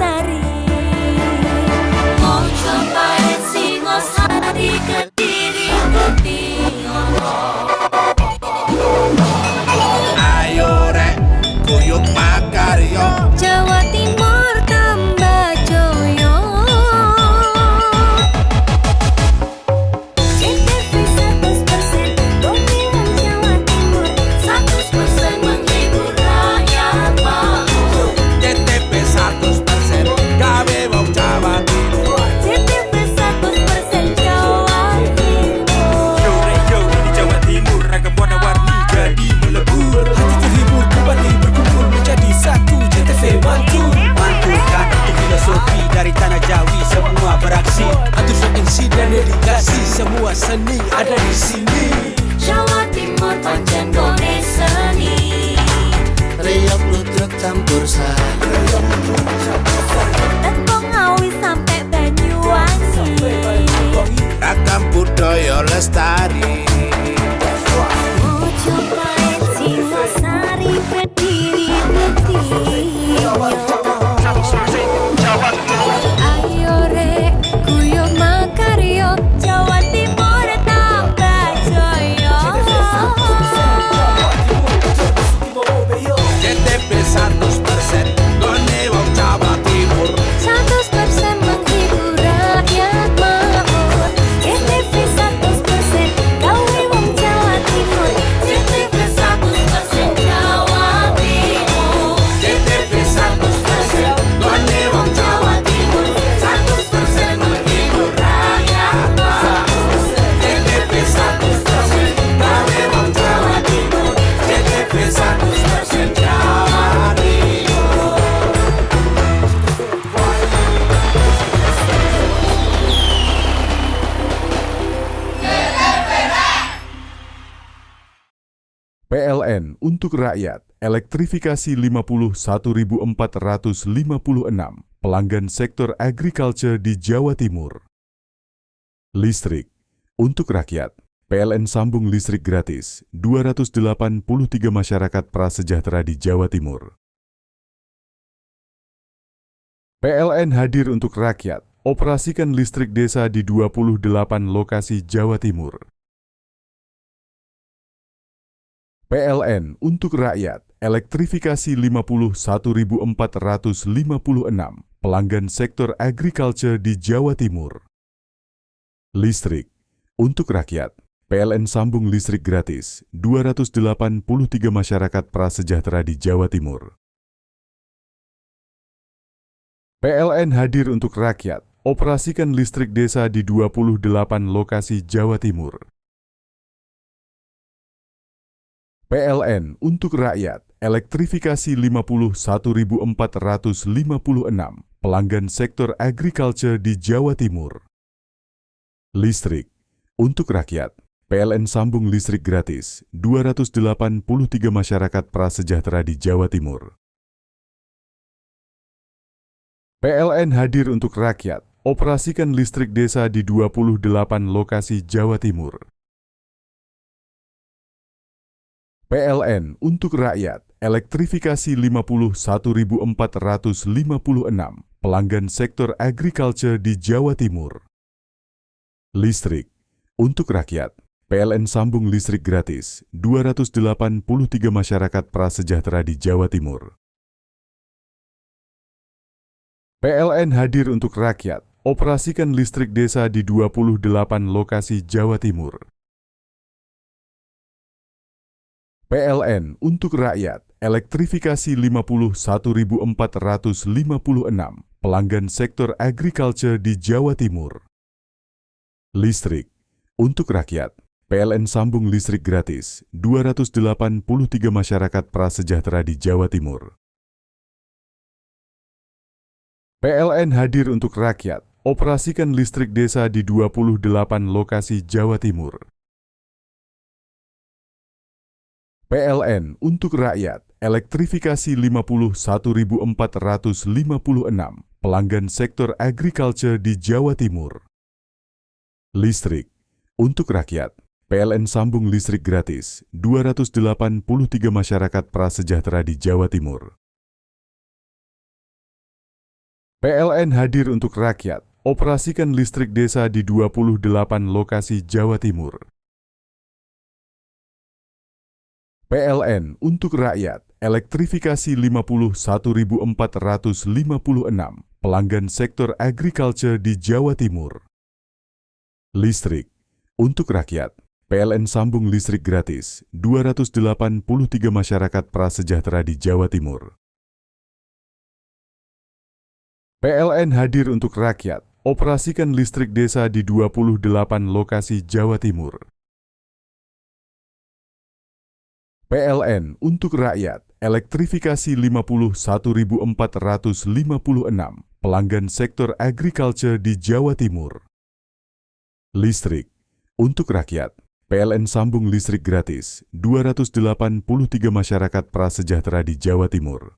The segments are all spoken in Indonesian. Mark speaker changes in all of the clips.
Speaker 1: Lestari. Mau cobain Singosari, Kediri, Kediri.
Speaker 2: Ayo rek, kuyuk makaryo.
Speaker 1: Jawa Timur tambah joyo. CTV 100% Bumi Wong Jawa Timur, 100% menghibur rakyat makmur.
Speaker 2: CTP 100% gawe wong Jawa Timur.
Speaker 1: CTV 100% Jawa Timur.
Speaker 3: Yo di Jawa Timur ragam warna-warni jadi melebur. Hati terhibur kembali berkumpul menjadi satu. CTV mantu mantulkan itu filosofi dari tanah Jawi, semua beraksi atur MC dan dedikasi, semua seni ada di sini.
Speaker 1: Jawa Timur pancen gone seni.
Speaker 4: Riok ludruk campur sari.
Speaker 1: Tembung Ngawi sampai Banyuwangi.
Speaker 2: Ragam budaya lestari.
Speaker 1: Mau cobain Singosari, Kediri, Kediri. Ayo rek, kuyuk makaryo. Jawa Timur tambah joyo.
Speaker 2: CTP 100% gone wong Jawa Timur.
Speaker 1: 100% menghibur rakyat makmur. CTV 100% gawe wong Jawa Timur. CTV 100% Jawa Timur.
Speaker 2: CTP 100% gone wong Jawa Timur. 100% menghibur rakyat makmur. CTP 100% gawe wong Jawa Timur. CTP 100% Jawa Timur.
Speaker 5: PLN untuk rakyat, elektrifikasi 51.456 pelanggan sektor agriculture di Jawa Timur. Listrik untuk rakyat, PLN sambung listrik gratis 283 masyarakat prasejahtera di Jawa Timur. PLN hadir untuk rakyat, operasikan listrik desa di 28 lokasi Jawa Timur. PLN untuk rakyat, elektrifikasi 51.456 pelanggan sektor agriculture di Jawa Timur. Listrik untuk rakyat, PLN sambung listrik gratis 283 masyarakat prasejahtera di Jawa Timur. PLN hadir untuk rakyat, operasikan listrik desa di 28 lokasi Jawa Timur. PLN untuk rakyat, elektrifikasi 51.456 pelanggan sektor agriculture di Jawa Timur. Listrik untuk rakyat, PLN sambung listrik gratis 283 masyarakat prasejahtera di Jawa Timur. PLN hadir untuk rakyat, operasikan listrik desa di 28 lokasi Jawa Timur. PLN untuk rakyat, elektrifikasi 51.456 pelanggan sektor agriculture di Jawa Timur. Listrik untuk rakyat, PLN sambung listrik gratis 283 masyarakat prasejahtera di Jawa Timur. PLN hadir untuk rakyat, operasikan listrik desa di 28 lokasi Jawa Timur. PLN untuk rakyat, elektrifikasi 51.456 pelanggan sektor agriculture di Jawa Timur. Listrik untuk rakyat, PLN sambung listrik gratis 283 masyarakat prasejahtera di Jawa Timur. PLN hadir untuk rakyat, operasikan listrik desa di 28 lokasi Jawa Timur. PLN untuk rakyat, elektrifikasi 51.456 pelanggan sektor agriculture di Jawa Timur. Listrik untuk rakyat, PLN sambung listrik gratis 283 masyarakat prasejahtera di Jawa Timur. PLN hadir untuk rakyat, operasikan listrik desa di 28 lokasi Jawa Timur. PLN untuk rakyat, elektrifikasi 51.456 pelanggan sektor agriculture di Jawa Timur. Listrik untuk rakyat, PLN sambung listrik gratis 283 masyarakat prasejahtera di Jawa Timur. PLN hadir untuk rakyat, operasikan listrik desa di 28 lokasi Jawa Timur. PLN untuk rakyat, elektrifikasi 51.456 pelanggan sektor agriculture di Jawa Timur. Listrik untuk rakyat, PLN sambung listrik gratis 283 masyarakat prasejahtera di Jawa Timur.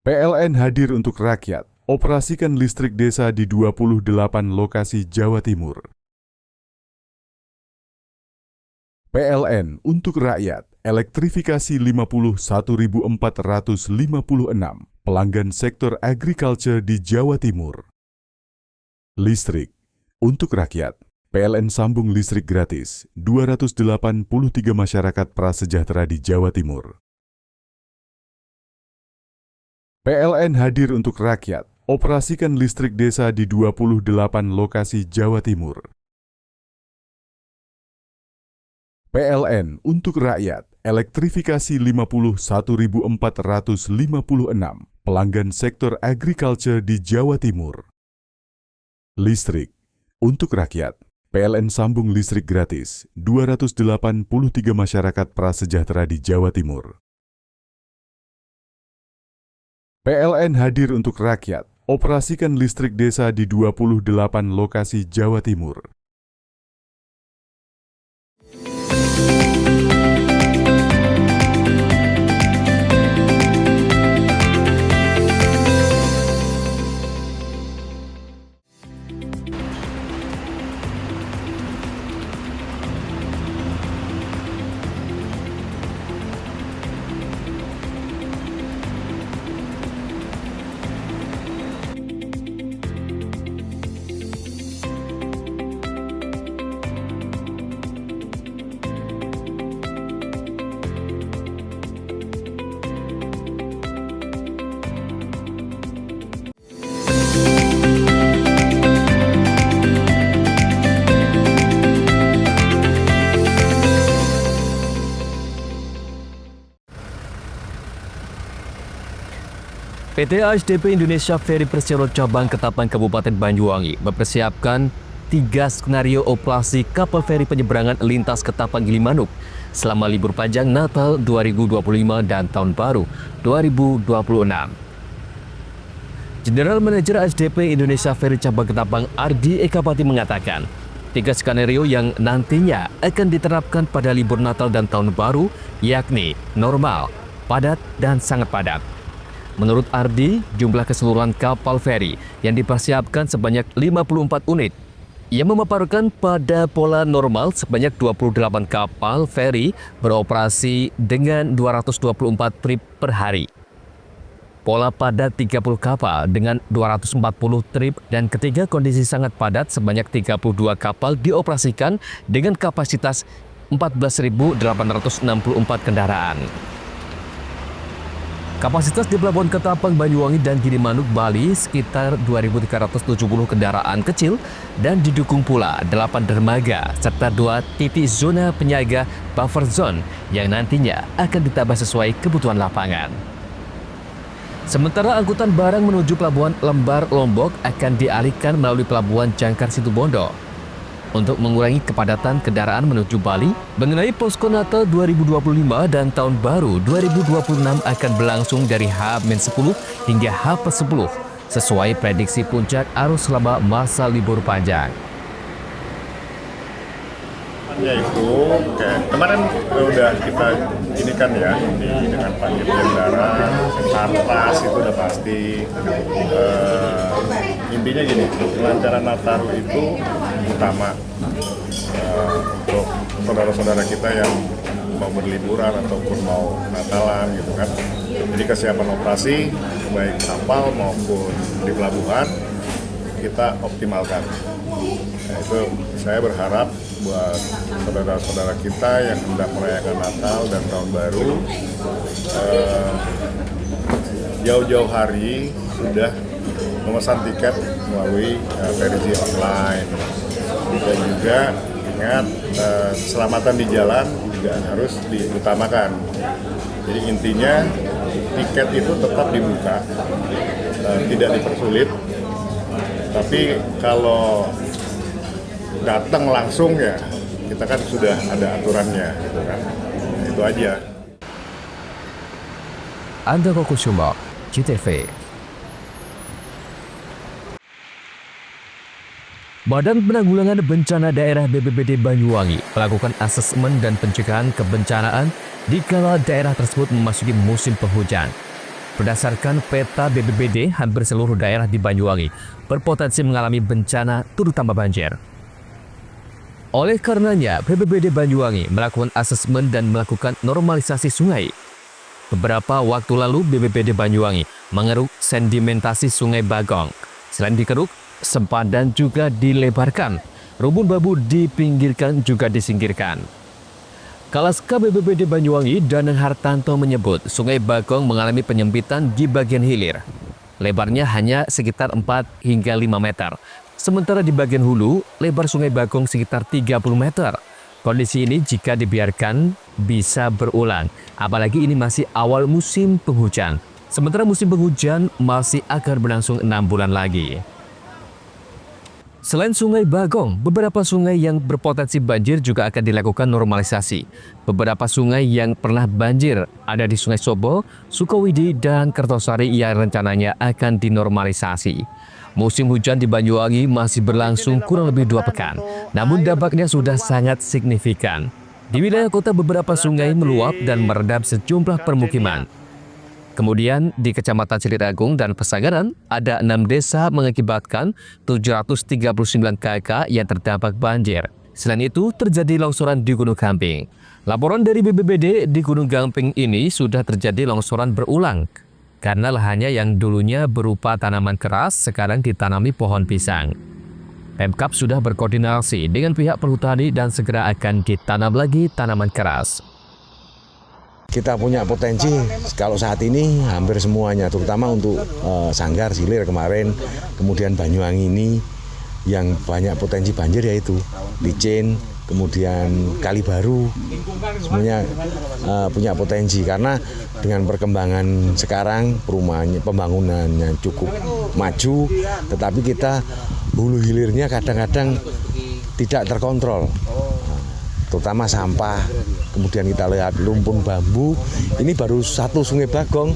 Speaker 5: PLN hadir untuk rakyat, operasikan listrik desa di 28 lokasi Jawa Timur. PLN untuk rakyat, elektrifikasi 51.456 pelanggan sektor agriculture di Jawa Timur. Listrik untuk rakyat, PLN sambung listrik gratis 283 masyarakat prasejahtera di Jawa Timur. PLN hadir untuk rakyat, operasikan listrik desa di 28 lokasi Jawa Timur. PLN untuk rakyat, elektrifikasi 51.456 pelanggan sektor agriculture di Jawa Timur. Listrik untuk rakyat, PLN sambung listrik gratis 283 masyarakat prasejahtera di Jawa Timur. PLN hadir untuk rakyat, operasikan listrik desa di 28 lokasi Jawa Timur.
Speaker 6: PT ASDP Indonesia Ferry Persero Cabang Ketapang Kabupaten Banyuwangi mempersiapkan 3 skenario operasi kapal feri penyeberangan lintas Ketapang Gilimanuk selama libur panjang Natal 2025 dan Tahun Baru 2026. General Manager ASDP Indonesia Ferry Cabang Ketapang Ardi Ekapati mengatakan, 3 skenario yang nantinya akan diterapkan pada libur Natal dan Tahun Baru, yakni normal, padat, dan sangat padat. Menurut Ardi, jumlah keseluruhan kapal feri yang dipersiapkan sebanyak 54 unit. Ia memaparkan pada pola normal sebanyak 28 kapal feri beroperasi dengan 224 trip per hari. Pola padat 30 kapal dengan 240 trip, dan ketiga kondisi sangat padat sebanyak 32 kapal dioperasikan dengan kapasitas 14.864 kendaraan. Kapasitas di Pelabuhan Ketapang, Banyuwangi, dan Gilimanuk, Bali sekitar 2.370 kendaraan kecil dan didukung pula 8 dermaga serta 2 titik zona penyaga buffer zone yang nantinya akan ditambah sesuai kebutuhan lapangan. Sementara angkutan barang menuju Pelabuhan Lembar Lombok akan dialihkan melalui Pelabuhan Jangkar Situbondo. Untuk mengurangi kepadatan kendaraan menuju Bali, mengenai posko Natal 2025 dan Tahun Baru 2026 akan berlangsung dari H-10 hingga H+10 sesuai prediksi puncak arus selama masa libur panjang.
Speaker 7: Yaitu kayak kemarin udah kita ini kan ya, dengan Pak Dirjen Darat, Sarpas itu udah pasti. Intinya gini, kelancaran Nataru itu utama untuk saudara-saudara kita yang mau berliburan ataupun mau Natalan gitu kan. Jadi kesiapan operasi baik kapal maupun di pelabuhan kita optimalkan. Nah, itu saya berharap buat saudara-saudara kita yang hendak merayakan Natal dan Tahun Baru jauh-jauh hari sudah memesan tiket melalui versi online. Dan juga ingat keselamatan di jalan juga harus diutamakan. Jadi intinya tiket itu tetap dibuka, tidak dipersulit. Tapi kalau datang langsung ya kita kan sudah ada aturannya, gitu kan. Nah, itu aja.
Speaker 6: Andoko Kusumo, CTV. Badan Penanggulangan Bencana Daerah BPBD Banyuwangi melakukan asesmen dan pencegahan kebencanaan di kala daerah tersebut memasuki musim penghujan. Berdasarkan peta BPBD, hampir seluruh daerah di Banyuwangi berpotensi mengalami bencana terutama banjir. Oleh karenanya, BPBD Banyuwangi melakukan asesmen dan melakukan normalisasi sungai. Beberapa waktu lalu, BPBD Banyuwangi mengeruk sedimentasi Sungai Bagong. Selain dikeruk, sempadan juga dilebarkan. Rumpun babu dipinggirkan juga disingkirkan. Kalaska BPBD Banyuwangi, Danang Hartanto menyebut Sungai Bagong mengalami penyempitan di bagian hilir. Lebarnya hanya sekitar 4 hingga 5 meter. Sementara di bagian hulu, lebar Sungai Bagong sekitar 30 meter. Kondisi ini jika dibiarkan bisa berulang, apalagi ini masih awal musim penghujan. Sementara musim penghujan masih akan berlangsung 6 bulan lagi. Selain Sungai Bagong, beberapa sungai yang berpotensi banjir juga akan dilakukan normalisasi. Beberapa sungai yang pernah banjir ada di Sungai Sobo, Sukowidi, dan Kertosari yang rencananya akan dinormalisasi. Musim hujan di Banyuwangi masih berlangsung kurang lebih 2 pekan, namun dampaknya sudah sangat signifikan. Di wilayah kota beberapa sungai meluap dan merendam sejumlah permukiman. Kemudian di Kecamatan Celiragung dan Pesangaran ada 6 desa mengakibatkan 739 KK yang terdampak banjir. Selain itu terjadi longsoran di Gunung Gamping. Laporan dari BPBD di Gunung Gamping ini sudah terjadi longsoran berulang karena lahannya yang dulunya berupa tanaman keras sekarang ditanami pohon pisang. Pemkab sudah berkoordinasi dengan pihak perhutani dan segera akan ditanam lagi tanaman keras.
Speaker 8: Kita punya potensi kalau saat ini hampir semuanya, terutama untuk Sanggar, Silir kemarin, kemudian Banyuwangi ini yang banyak potensi banjir yaitu Licin, kemudian Kali Baru, semuanya punya potensi karena dengan perkembangan sekarang perumahannya, pembangunannya cukup maju, tetapi kita hulu hilirnya kadang-kadang tidak terkontrol. Terutama sampah, kemudian kita lihat lumpur bambu, ini baru satu Sungai Bagong,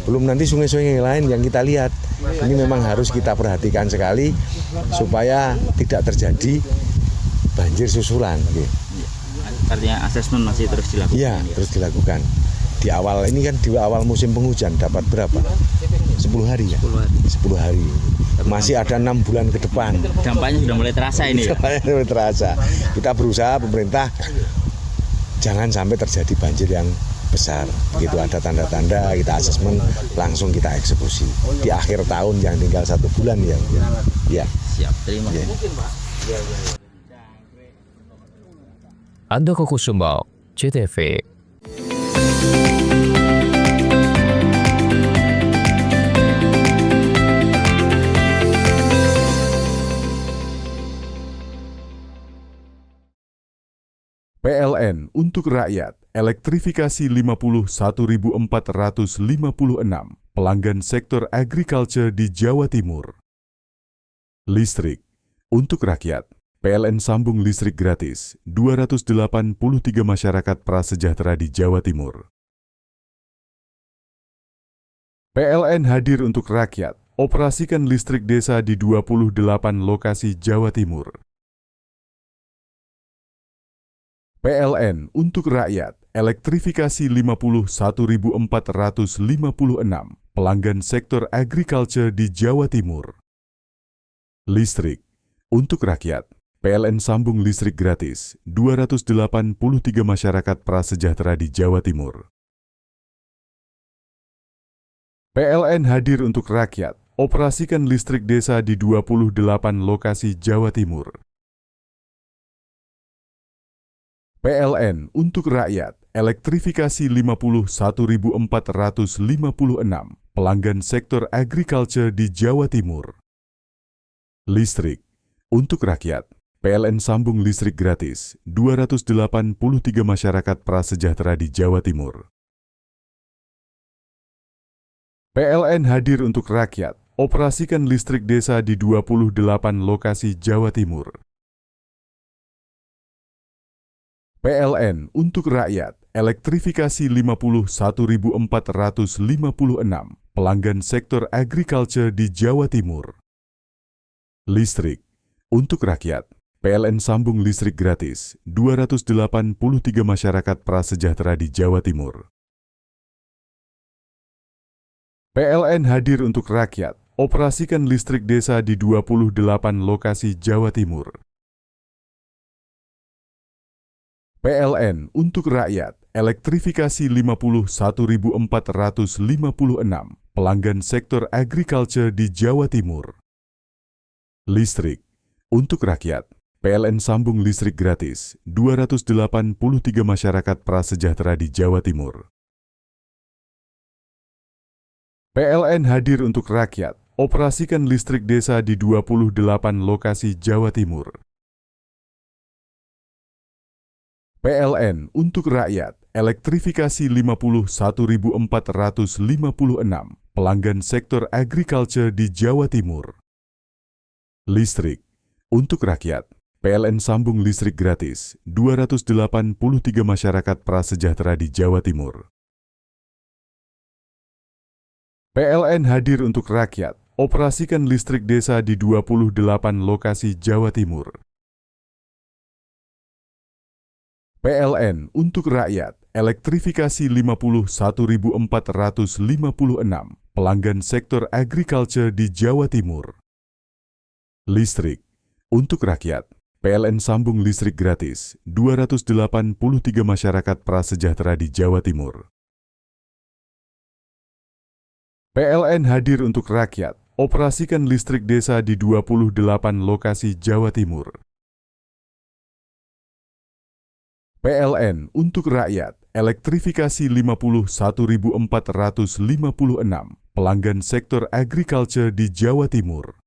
Speaker 8: belum nanti sungai-sungai lain yang kita lihat. Ini memang harus kita perhatikan sekali supaya tidak terjadi banjir susulan.
Speaker 9: Artinya asesmen masih terus dilakukan?
Speaker 8: Iya, terus dilakukan. Di awal ini kan di awal musim penghujan dapat berapa? 10 hari ya? 10 hari. Masih ada 6 bulan ke depan.
Speaker 9: Dampaknya sudah mulai terasa ini ya?
Speaker 8: Dampaknya mulai terasa. Kita berusaha pemerintah jangan sampai terjadi banjir yang besar. Begitu ada tanda-tanda kita asesmen langsung kita eksekusi. Di akhir tahun yang tinggal 1 bulan ya. Ya.
Speaker 9: Siap, terima kasih.
Speaker 6: Andoko Kusumo, CTV.
Speaker 5: PLN untuk rakyat, elektrifikasi 51.456 pelanggan sektor agriculture di Jawa Timur. Listrik untuk rakyat, PLN sambung listrik gratis 283 masyarakat prasejahtera di Jawa Timur. PLN hadir untuk rakyat, operasikan listrik desa di 28 lokasi Jawa Timur. PLN untuk rakyat, elektrifikasi 51.456 pelanggan sektor agriculture di Jawa Timur. Listrik untuk rakyat, PLN sambung listrik gratis 283 masyarakat prasejahtera di Jawa Timur. PLN hadir untuk rakyat, operasikan listrik desa di 28 lokasi Jawa Timur. PLN untuk rakyat, elektrifikasi 51.456 pelanggan sektor agriculture di Jawa Timur. Listrik untuk rakyat, PLN sambung listrik gratis 283 masyarakat prasejahtera di Jawa Timur. PLN hadir untuk rakyat, operasikan listrik desa di 28 lokasi Jawa Timur. PLN untuk rakyat, elektrifikasi 51.456 pelanggan sektor agriculture di Jawa Timur. Listrik untuk rakyat, PLN sambung listrik gratis 283 masyarakat prasejahtera di Jawa Timur. PLN hadir untuk rakyat, operasikan listrik desa di 28 lokasi Jawa Timur. PLN untuk rakyat, elektrifikasi 51.456 pelanggan sektor agriculture di Jawa Timur. Listrik untuk rakyat, PLN sambung listrik gratis 283 masyarakat prasejahtera di Jawa Timur. PLN hadir untuk rakyat, operasikan listrik desa di 28 lokasi Jawa Timur. PLN untuk rakyat, elektrifikasi 51.456 pelanggan sektor agriculture di Jawa Timur. Listrik untuk rakyat, PLN sambung listrik gratis 283 masyarakat prasejahtera di Jawa Timur. PLN hadir untuk rakyat, operasikan listrik desa di 28 lokasi Jawa Timur. PLN untuk rakyat, elektrifikasi 51.456 pelanggan sektor agriculture di Jawa Timur. Listrik untuk rakyat, PLN sambung listrik gratis 283 masyarakat prasejahtera di Jawa Timur. PLN hadir untuk rakyat, operasikan listrik desa di 28 lokasi Jawa Timur. PLN untuk rakyat, elektrifikasi 51.456 pelanggan sektor agriculture di Jawa Timur.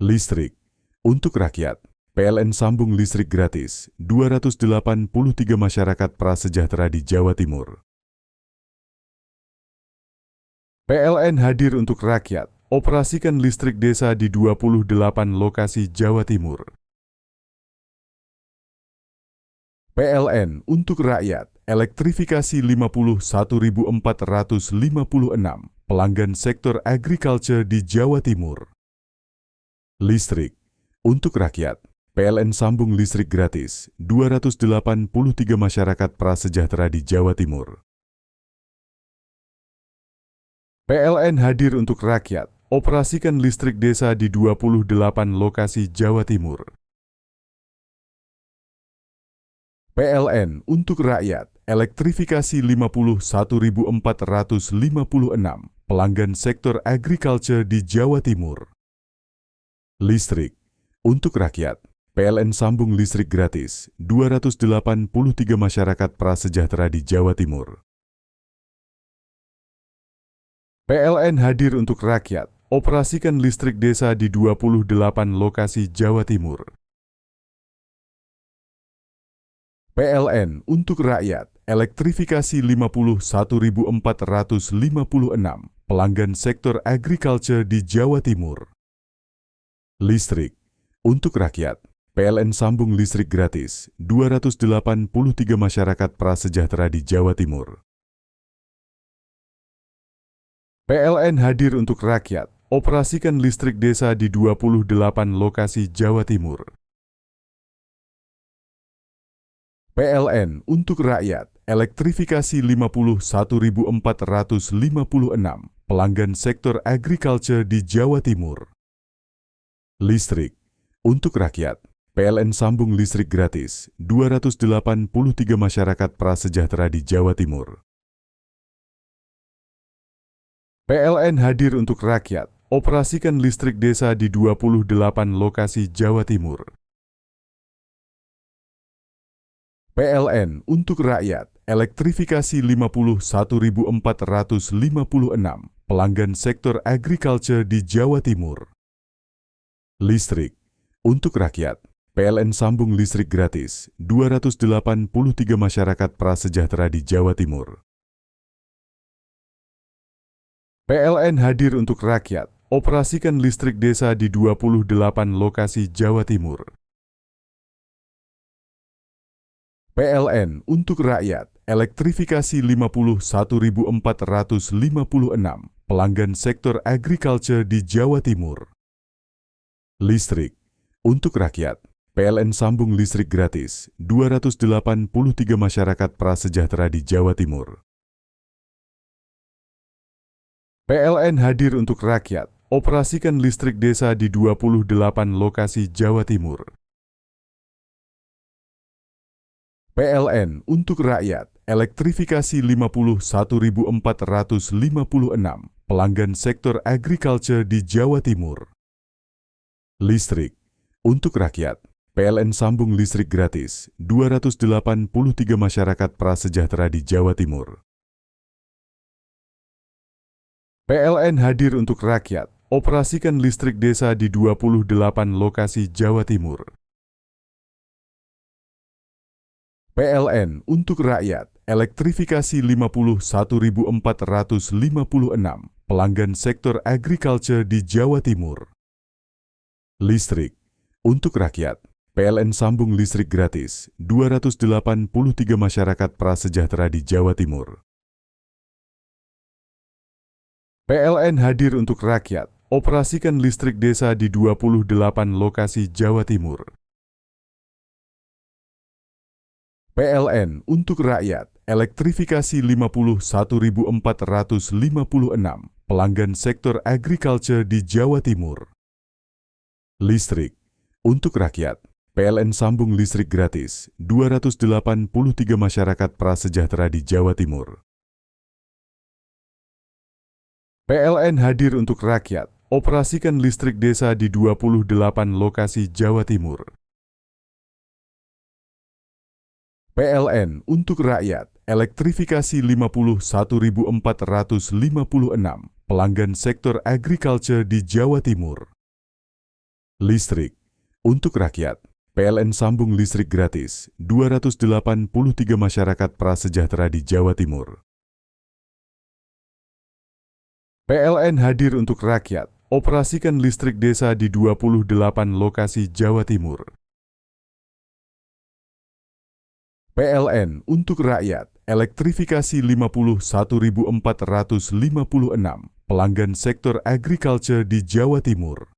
Speaker 5: Listrik untuk rakyat, PLN sambung listrik gratis 283 masyarakat prasejahtera di Jawa Timur. PLN hadir untuk rakyat, operasikan listrik desa di 28 lokasi Jawa Timur. PLN untuk rakyat, elektrifikasi 51.456 pelanggan sektor agriculture di Jawa Timur. Listrik untuk rakyat, PLN sambung listrik gratis 283 masyarakat prasejahtera di Jawa Timur. PLN hadir untuk rakyat, operasikan listrik desa di 28 lokasi Jawa Timur. PLN untuk rakyat, elektrifikasi 51.456 pelanggan sektor agriculture di Jawa Timur. Listrik untuk rakyat, PLN sambung listrik gratis 283 masyarakat prasejahtera di Jawa Timur. PLN hadir untuk rakyat, operasikan listrik desa di 28 lokasi Jawa Timur. PLN untuk rakyat, elektrifikasi 51.456 pelanggan sektor agriculture di Jawa Timur. Listrik untuk rakyat, PLN sambung listrik gratis 283 masyarakat prasejahtera di Jawa Timur. PLN hadir untuk rakyat, operasikan listrik desa di 28 lokasi Jawa Timur. PLN untuk rakyat, elektrifikasi 51.456 pelanggan sektor agriculture di Jawa Timur. Listrik untuk rakyat, PLN sambung listrik gratis 283 masyarakat prasejahtera di Jawa Timur. PLN hadir untuk rakyat, operasikan listrik desa di 28 lokasi Jawa Timur. PLN untuk rakyat, elektrifikasi 51.456 pelanggan sektor agriculture di Jawa Timur. Listrik untuk rakyat, PLN sambung listrik gratis 283 masyarakat prasejahtera di Jawa Timur. PLN hadir untuk rakyat, operasikan listrik desa di 28 lokasi Jawa Timur. PLN untuk rakyat, elektrifikasi 51.456 pelanggan sektor agriculture di Jawa Timur. Listrik untuk rakyat, PLN sambung listrik gratis 283 masyarakat prasejahtera di Jawa Timur. PLN hadir untuk rakyat, operasikan listrik desa di 28 lokasi Jawa Timur. PLN untuk rakyat, elektrifikasi 51.456 pelanggan sektor agriculture di Jawa Timur. Listrik untuk rakyat, PLN sambung listrik gratis 283 masyarakat prasejahtera di Jawa Timur. PLN hadir untuk rakyat, operasikan listrik desa di 28 lokasi Jawa Timur. PLN untuk rakyat, elektrifikasi 51.456 pelanggan sektor agriculture di Jawa Timur. Listrik untuk rakyat, PLN sambung listrik gratis 283 masyarakat prasejahtera di Jawa Timur. PLN hadir untuk rakyat, operasikan listrik desa di 28 lokasi Jawa Timur. PLN untuk rakyat, elektrifikasi 51.456 pelanggan sektor agriculture di Jawa Timur. Listrik untuk rakyat, PLN sambung listrik gratis 283 masyarakat prasejahtera di Jawa Timur. PLN hadir untuk rakyat, operasikan listrik desa di 28 lokasi Jawa Timur. PLN untuk rakyat, elektrifikasi 51.456 pelanggan sektor agriculture di Jawa Timur. Listrik untuk rakyat, PLN sambung listrik gratis 283 masyarakat prasejahtera di Jawa Timur. PLN hadir untuk rakyat, operasikan listrik desa di 28 lokasi Jawa Timur. PLN untuk rakyat, elektrifikasi 51.456 pelanggan sektor agriculture di Jawa Timur.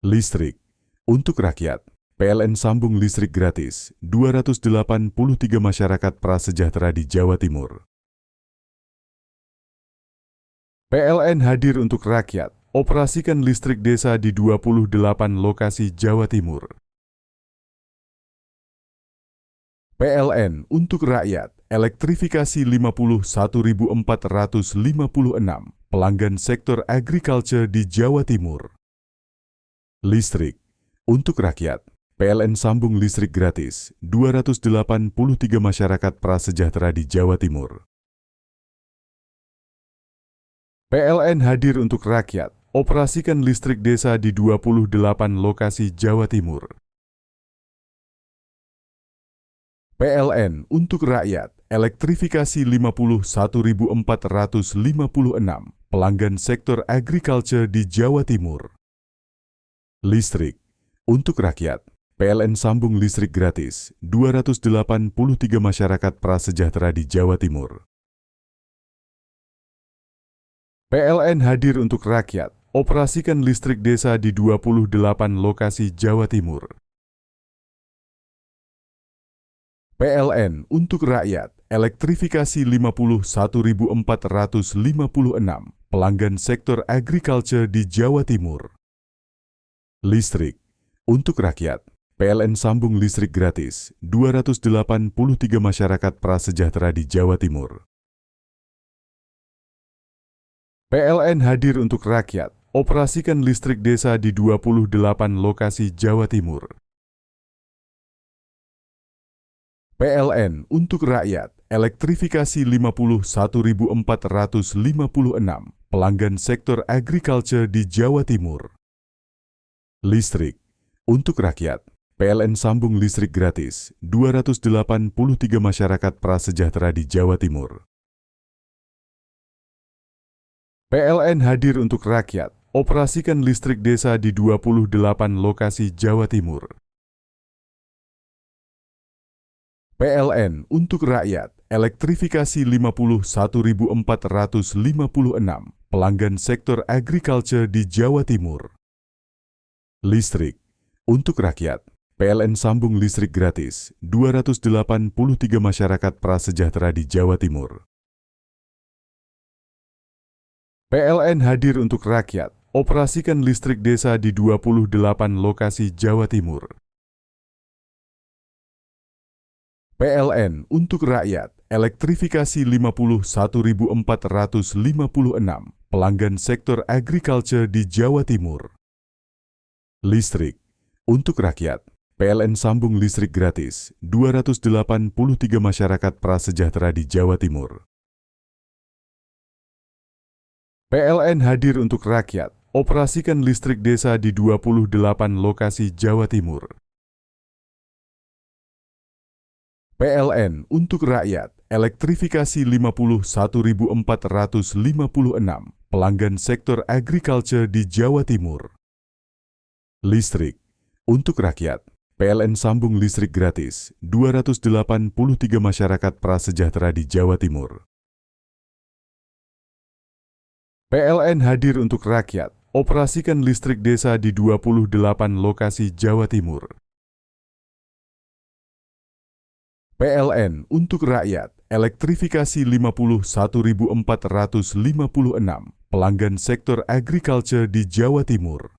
Speaker 5: Listrik untuk rakyat, PLN sambung listrik gratis 283 masyarakat prasejahtera di Jawa Timur. PLN hadir untuk rakyat, operasikan listrik desa di 28 lokasi Jawa Timur. PLN untuk rakyat, elektrifikasi 51.456 pelanggan sektor agriculture di Jawa Timur. Listrik untuk rakyat, PLN sambung listrik gratis 283 masyarakat prasejahtera di Jawa Timur. PLN hadir untuk rakyat, operasikan listrik desa di 28 lokasi Jawa Timur. PLN untuk rakyat, elektrifikasi 51.456 pelanggan sektor agriculture di Jawa Timur. Listrik untuk rakyat, PLN sambung listrik gratis 283 masyarakat prasejahtera di Jawa Timur. PLN hadir untuk rakyat, operasikan listrik desa di 28 lokasi Jawa Timur. PLN untuk rakyat, elektrifikasi 51.456 pelanggan sektor agriculture di Jawa Timur. Listrik untuk rakyat, PLN sambung listrik gratis 283 masyarakat prasejahtera di Jawa Timur. PLN hadir untuk rakyat, operasikan listrik desa di 28 lokasi Jawa Timur. PLN untuk rakyat, elektrifikasi 51.456 pelanggan sektor agriculture di Jawa Timur. Listrik untuk rakyat, PLN sambung listrik gratis 283 masyarakat prasejahtera di Jawa Timur. PLN hadir untuk rakyat, operasikan listrik desa di 28 lokasi Jawa Timur. PLN untuk rakyat, elektrifikasi 51.456 pelanggan sektor agriculture di Jawa Timur. Listrik untuk rakyat, PLN sambung listrik gratis 283 masyarakat prasejahtera di Jawa Timur. PLN hadir untuk rakyat, operasikan listrik desa di 28 lokasi Jawa Timur. PLN untuk rakyat, elektrifikasi 51.456 pelanggan sektor agriculture di Jawa Timur. Listrik untuk rakyat, PLN sambung listrik gratis 283 masyarakat prasejahtera di Jawa Timur. PLN hadir untuk rakyat, operasikan listrik desa di 28 lokasi Jawa Timur. PLN untuk rakyat, elektrifikasi 51.456 pelanggan sektor agriculture di Jawa Timur. Listrik untuk rakyat, PLN sambung listrik gratis 283 masyarakat prasejahtera di Jawa Timur. PLN hadir untuk rakyat, operasikan listrik desa di 28 lokasi Jawa Timur. PLN untuk rakyat, elektrifikasi 51.456 pelanggan sektor agriculture di Jawa Timur.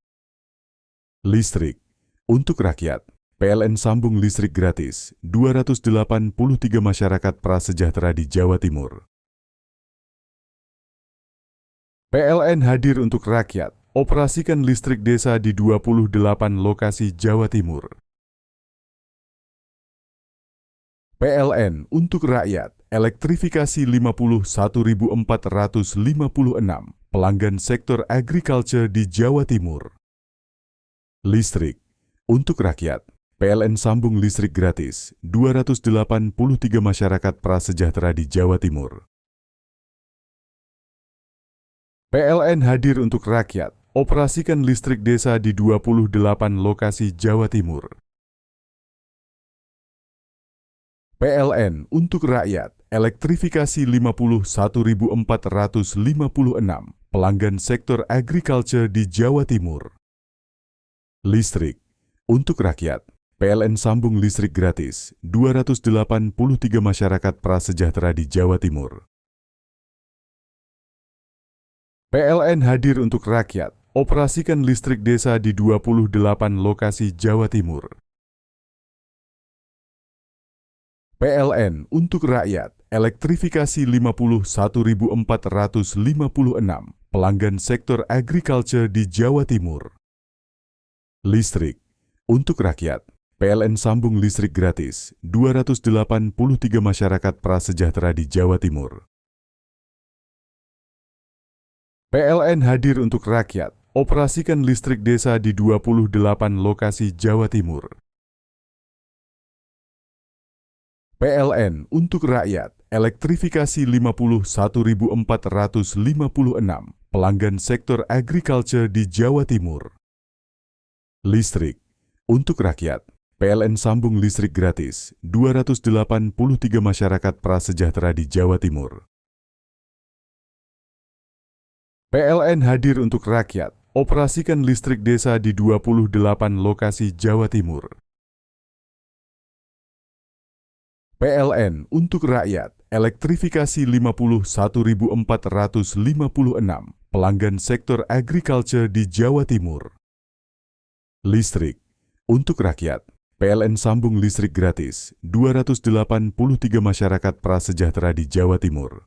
Speaker 5: Listrik untuk rakyat, PLN sambung listrik gratis 283 masyarakat prasejahtera di Jawa Timur. PLN hadir untuk rakyat, operasikan listrik desa di 28 lokasi Jawa Timur. PLN untuk rakyat, elektrifikasi 51.456 pelanggan sektor agriculture di Jawa Timur. Listrik untuk rakyat, PLN sambung listrik gratis 283 masyarakat prasejahtera di Jawa Timur. PLN hadir untuk rakyat, operasikan listrik desa di 28 lokasi Jawa Timur. PLN untuk rakyat, elektrifikasi 51.456 pelanggan sektor agriculture di Jawa Timur. Listrik untuk rakyat, PLN sambung listrik gratis 283 masyarakat prasejahtera di Jawa Timur. PLN hadir untuk rakyat, operasikan listrik desa di 28 lokasi Jawa Timur. PLN untuk rakyat, elektrifikasi 51.456 pelanggan sektor agriculture di Jawa Timur. Listrik untuk rakyat, PLN sambung listrik gratis 283 masyarakat prasejahtera di Jawa Timur. PLN hadir untuk rakyat, operasikan listrik desa di 28 lokasi Jawa Timur. PLN untuk rakyat, elektrifikasi 51.456 pelanggan sektor agriculture di Jawa Timur. Listrik untuk rakyat, PLN sambung listrik gratis 283 masyarakat prasejahtera di Jawa Timur. PLN hadir untuk rakyat, operasikan listrik desa di 28 lokasi Jawa Timur. PLN untuk rakyat, elektrifikasi 51.456 pelanggan sektor agriculture di Jawa Timur. Listrik untuk rakyat, PLN sambung listrik gratis 283 masyarakat prasejahtera di Jawa Timur.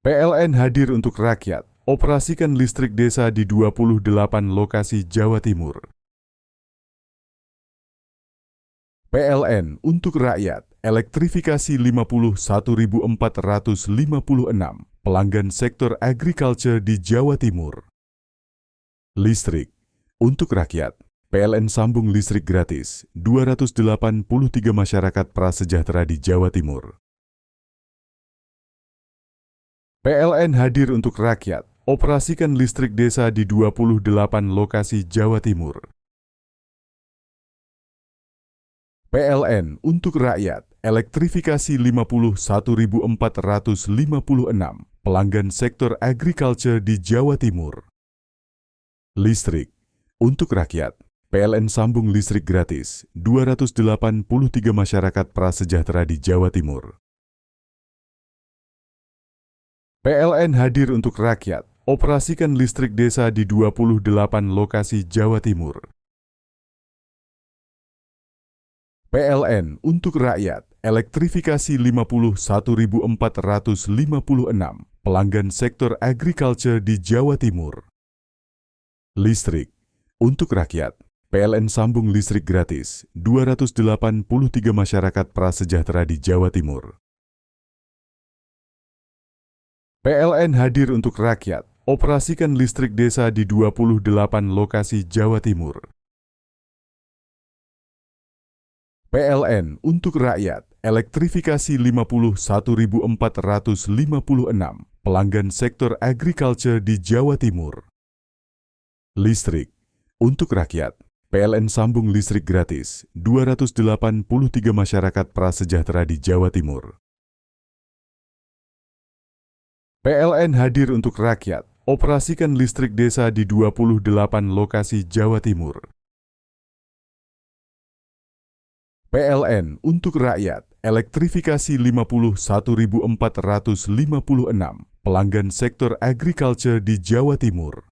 Speaker 5: PLN hadir untuk rakyat, operasikan listrik desa di 28 lokasi Jawa Timur. PLN untuk rakyat, elektrifikasi 51.456 pelanggan sektor agriculture di Jawa Timur. Listrik untuk rakyat, PLN sambung listrik gratis 283 masyarakat prasejahtera di Jawa Timur. PLN hadir untuk rakyat, operasikan listrik desa di 28 lokasi Jawa Timur. PLN untuk rakyat, elektrifikasi 51.456 pelanggan sektor agriculture di Jawa Timur. Listrik untuk rakyat, PLN sambung listrik gratis 283 masyarakat prasejahtera di Jawa Timur. PLN hadir untuk rakyat, operasikan listrik desa di 28 lokasi Jawa Timur. PLN untuk rakyat, elektrifikasi 51.456 pelanggan sektor agriculture di Jawa Timur. Listrik untuk rakyat, PLN sambung listrik gratis 283 masyarakat prasejahtera di Jawa Timur. PLN hadir untuk rakyat, operasikan listrik desa di 28 lokasi Jawa Timur. PLN untuk rakyat, elektrifikasi 51.456 pelanggan sektor agriculture di Jawa Timur. Listrik untuk rakyat, PLN sambung listrik gratis 283 masyarakat prasejahtera di Jawa Timur. PLN hadir untuk rakyat, operasikan listrik desa di 28 lokasi Jawa Timur. PLN untuk rakyat, elektrifikasi 51.456 pelanggan sektor agriculture di Jawa Timur.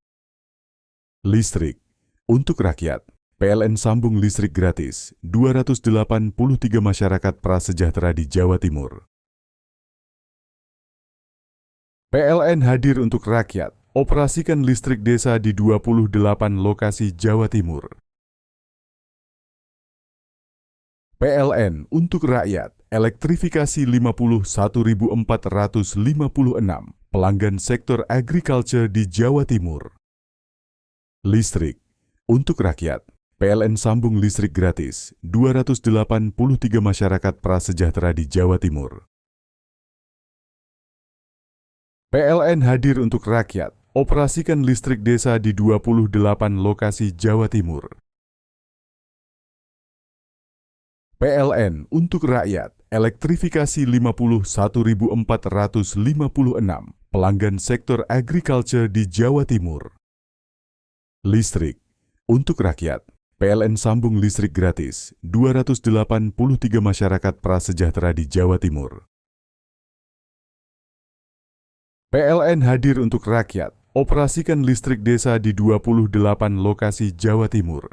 Speaker 5: Listrik untuk rakyat, PLN sambung listrik gratis 283 masyarakat prasejahtera di Jawa Timur. PLN hadir untuk rakyat, operasikan listrik desa di 28 lokasi Jawa Timur. PLN untuk rakyat, elektrifikasi 51.456 pelanggan sektor agriculture di Jawa Timur. Listrik untuk rakyat, PLN sambung listrik gratis 283 masyarakat prasejahtera di Jawa Timur. PLN hadir untuk rakyat, operasikan listrik desa di 28 lokasi Jawa Timur. PLN untuk rakyat, elektrifikasi 51.456 pelanggan sektor agriculture di Jawa Timur. Listrik untuk rakyat, PLN sambung listrik gratis 283 masyarakat prasejahtera di Jawa Timur. PLN hadir untuk rakyat, operasikan listrik desa di 28 lokasi Jawa Timur.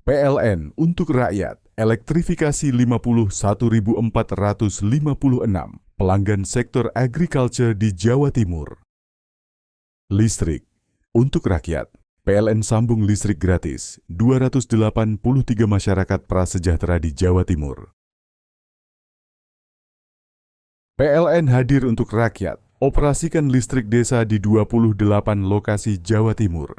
Speaker 5: PLN untuk rakyat, elektrifikasi 51.456 pelanggan sektor agriculture di Jawa Timur. Listrik untuk rakyat, PLN sambung listrik gratis 283 masyarakat prasejahtera di Jawa Timur. PLN hadir untuk rakyat, operasikan listrik desa di 28 lokasi Jawa Timur.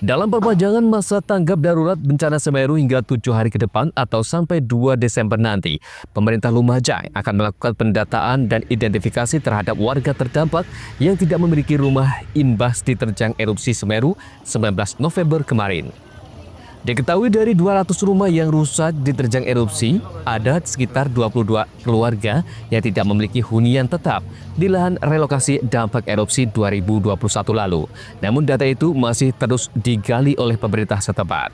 Speaker 6: Dalam perpanjangan masa tanggap darurat bencana Semeru hingga 7 hari ke depan atau sampai 2 Desember nanti, pemerintah Lumajang akan melakukan pendataan dan identifikasi terhadap warga terdampak yang tidak memiliki rumah imbas diterjang erupsi Semeru 19 November kemarin. Diketahui dari 200 rumah yang rusak diterjang erupsi, ada sekitar 22 keluarga yang tidak memiliki hunian tetap di lahan relokasi dampak erupsi 2021 lalu. Namun data itu masih terus digali oleh pemerintah setempat.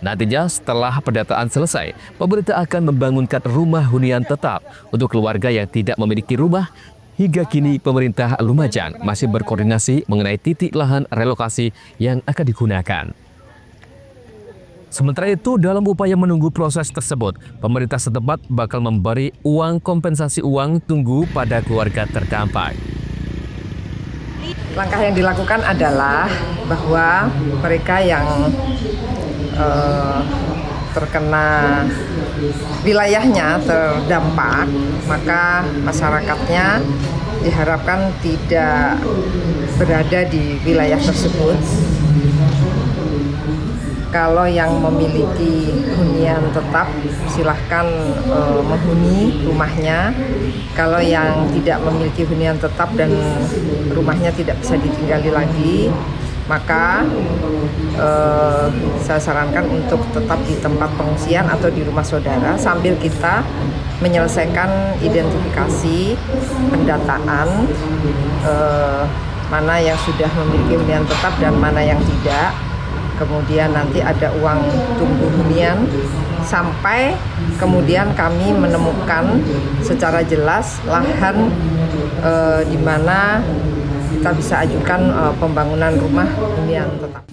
Speaker 6: Nantinya setelah pendataan selesai, pemerintah akan membangunkan rumah hunian tetap untuk keluarga yang tidak memiliki rumah. Hingga kini pemerintah Lumajang masih berkoordinasi mengenai titik lahan relokasi yang akan digunakan. Sementara itu, dalam upaya menunggu proses tersebut, pemerintah setempat bakal memberi uang kompensasi uang tunggu pada keluarga terdampak.
Speaker 10: Langkah yang dilakukan adalah bahwa mereka yang terkena wilayahnya terdampak, maka masyarakatnya diharapkan tidak berada di wilayah tersebut. Kalau yang memiliki hunian tetap, silahkan menghuni rumahnya. Kalau yang tidak memiliki hunian tetap dan rumahnya tidak bisa ditinggali lagi, maka saya sarankan untuk tetap di tempat pengungsian atau di rumah saudara sambil kita menyelesaikan identifikasi, pendataan mana yang sudah memiliki hunian tetap dan mana yang tidak. Kemudian nanti ada uang tunggu hunian sampai kemudian kami menemukan secara jelas lahan di mana kita bisa ajukan pembangunan rumah hunian tetap.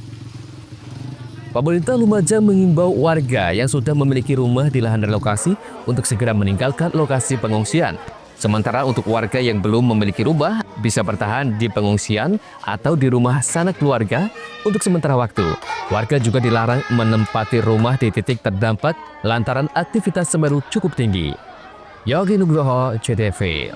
Speaker 6: Pemerintah Lumajang mengimbau warga yang sudah memiliki rumah di lahan relokasi untuk segera meninggalkan lokasi pengungsian. Sementara untuk warga yang belum memiliki rumah bisa bertahan di pengungsian atau di rumah sanak keluarga untuk sementara waktu. Warga juga dilarang menempati rumah di titik terdampak lantaran aktivitas Semeru cukup tinggi. Yogi Nugroho, CTV.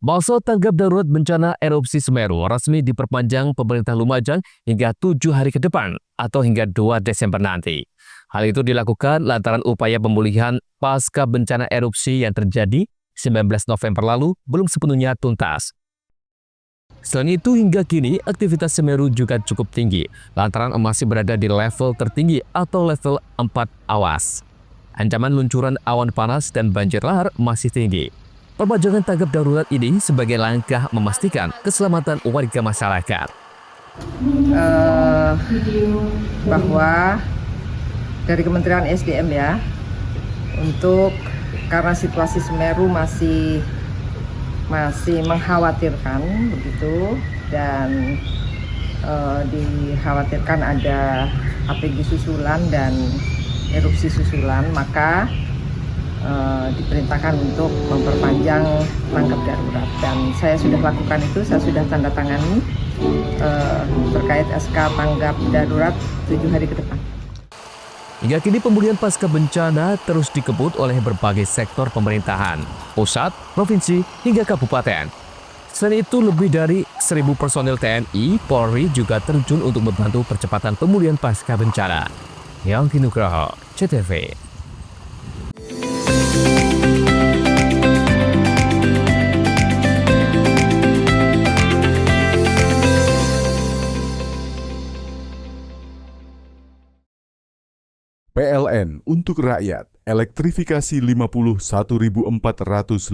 Speaker 6: Masa tanggap darurat bencana erupsi Semeru resmi diperpanjang pemerintah Lumajang hingga 7 hari ke depan atau hingga 2 Desember nanti. Hal itu dilakukan lantaran upaya pemulihan pasca bencana erupsi yang terjadi 19 November lalu belum sepenuhnya tuntas. Selain itu, hingga kini aktivitas Semeru juga cukup tinggi lantaran masih berada di level tertinggi atau level 4 awas. Ancaman luncuran awan panas dan banjir lahar masih tinggi. Perpanjangan tanggap darurat ini sebagai langkah memastikan keselamatan warga masyarakat.
Speaker 10: Bahwa dari Kementerian SDM ya, untuk karena situasi Semeru masih mengkhawatirkan begitu, dan dikhawatirkan ada APG susulan dan erupsi susulan, maka diperintahkan untuk memperpanjang tanggap darurat, dan saya sudah lakukan itu. Saya sudah tanda tangani terkait SK tanggap darurat 7 hari ke depan.
Speaker 6: Hingga kini pemulihan pasca bencana terus dikebut oleh berbagai sektor pemerintahan, pusat, provinsi, hingga kabupaten. Selain itu, lebih dari 1.000 personil TNI, Polri juga terjun untuk membantu percepatan pemulihan pasca bencana. Yogi Nugroho, CTV.
Speaker 5: PLN untuk rakyat, elektrifikasi 51.456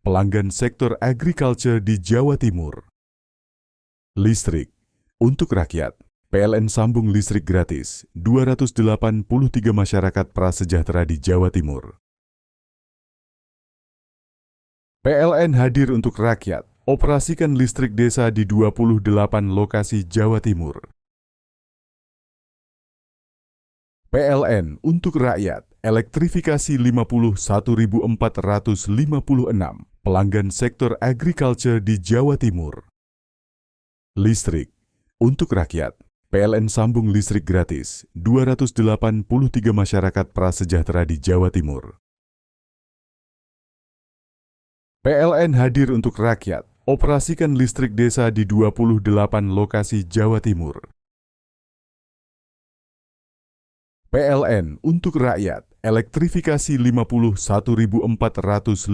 Speaker 5: pelanggan sektor agriculture di Jawa Timur. Listrik untuk rakyat, PLN sambung listrik gratis 283 masyarakat prasejahtera di Jawa Timur. PLN hadir untuk rakyat, operasikan listrik desa di 28 lokasi Jawa Timur. PLN untuk rakyat, elektrifikasi 51.456 pelanggan sektor agriculture di Jawa Timur. Listrik untuk rakyat, PLN sambung listrik gratis 283 masyarakat prasejahtera di Jawa Timur. PLN hadir untuk rakyat, operasikan listrik desa di 28 lokasi Jawa Timur. PLN untuk rakyat, elektrifikasi 51.456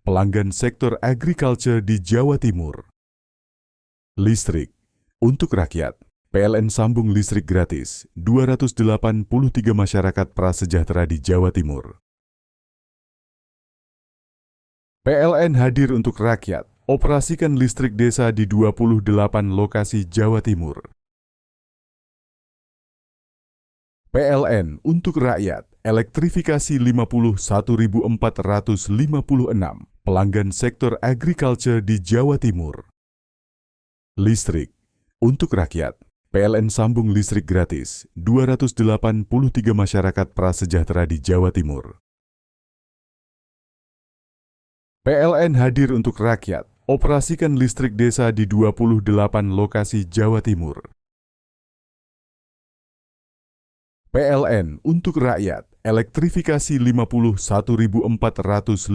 Speaker 5: pelanggan sektor agriculture di Jawa Timur. Listrik untuk rakyat, PLN sambung listrik gratis 283 masyarakat prasejahtera di Jawa Timur. PLN hadir untuk rakyat, operasikan listrik desa di 28 lokasi Jawa Timur. PLN untuk rakyat, elektrifikasi 51.456 pelanggan sektor agriculture di Jawa Timur. Listrik untuk rakyat, PLN sambung listrik gratis 283 masyarakat prasejahtera di Jawa Timur. PLN hadir untuk rakyat, operasikan listrik desa di 28 lokasi Jawa Timur. PLN untuk rakyat, elektrifikasi 51.456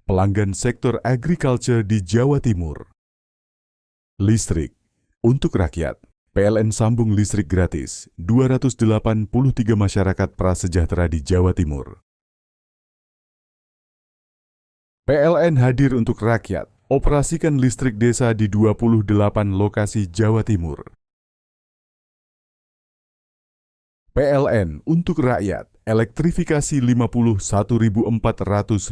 Speaker 5: pelanggan sektor agriculture di Jawa Timur. Listrik untuk rakyat, PLN sambung listrik gratis 283 masyarakat prasejahtera di Jawa Timur. PLN hadir untuk rakyat, operasikan listrik desa di 28 lokasi Jawa Timur. PLN untuk rakyat, elektrifikasi 51.456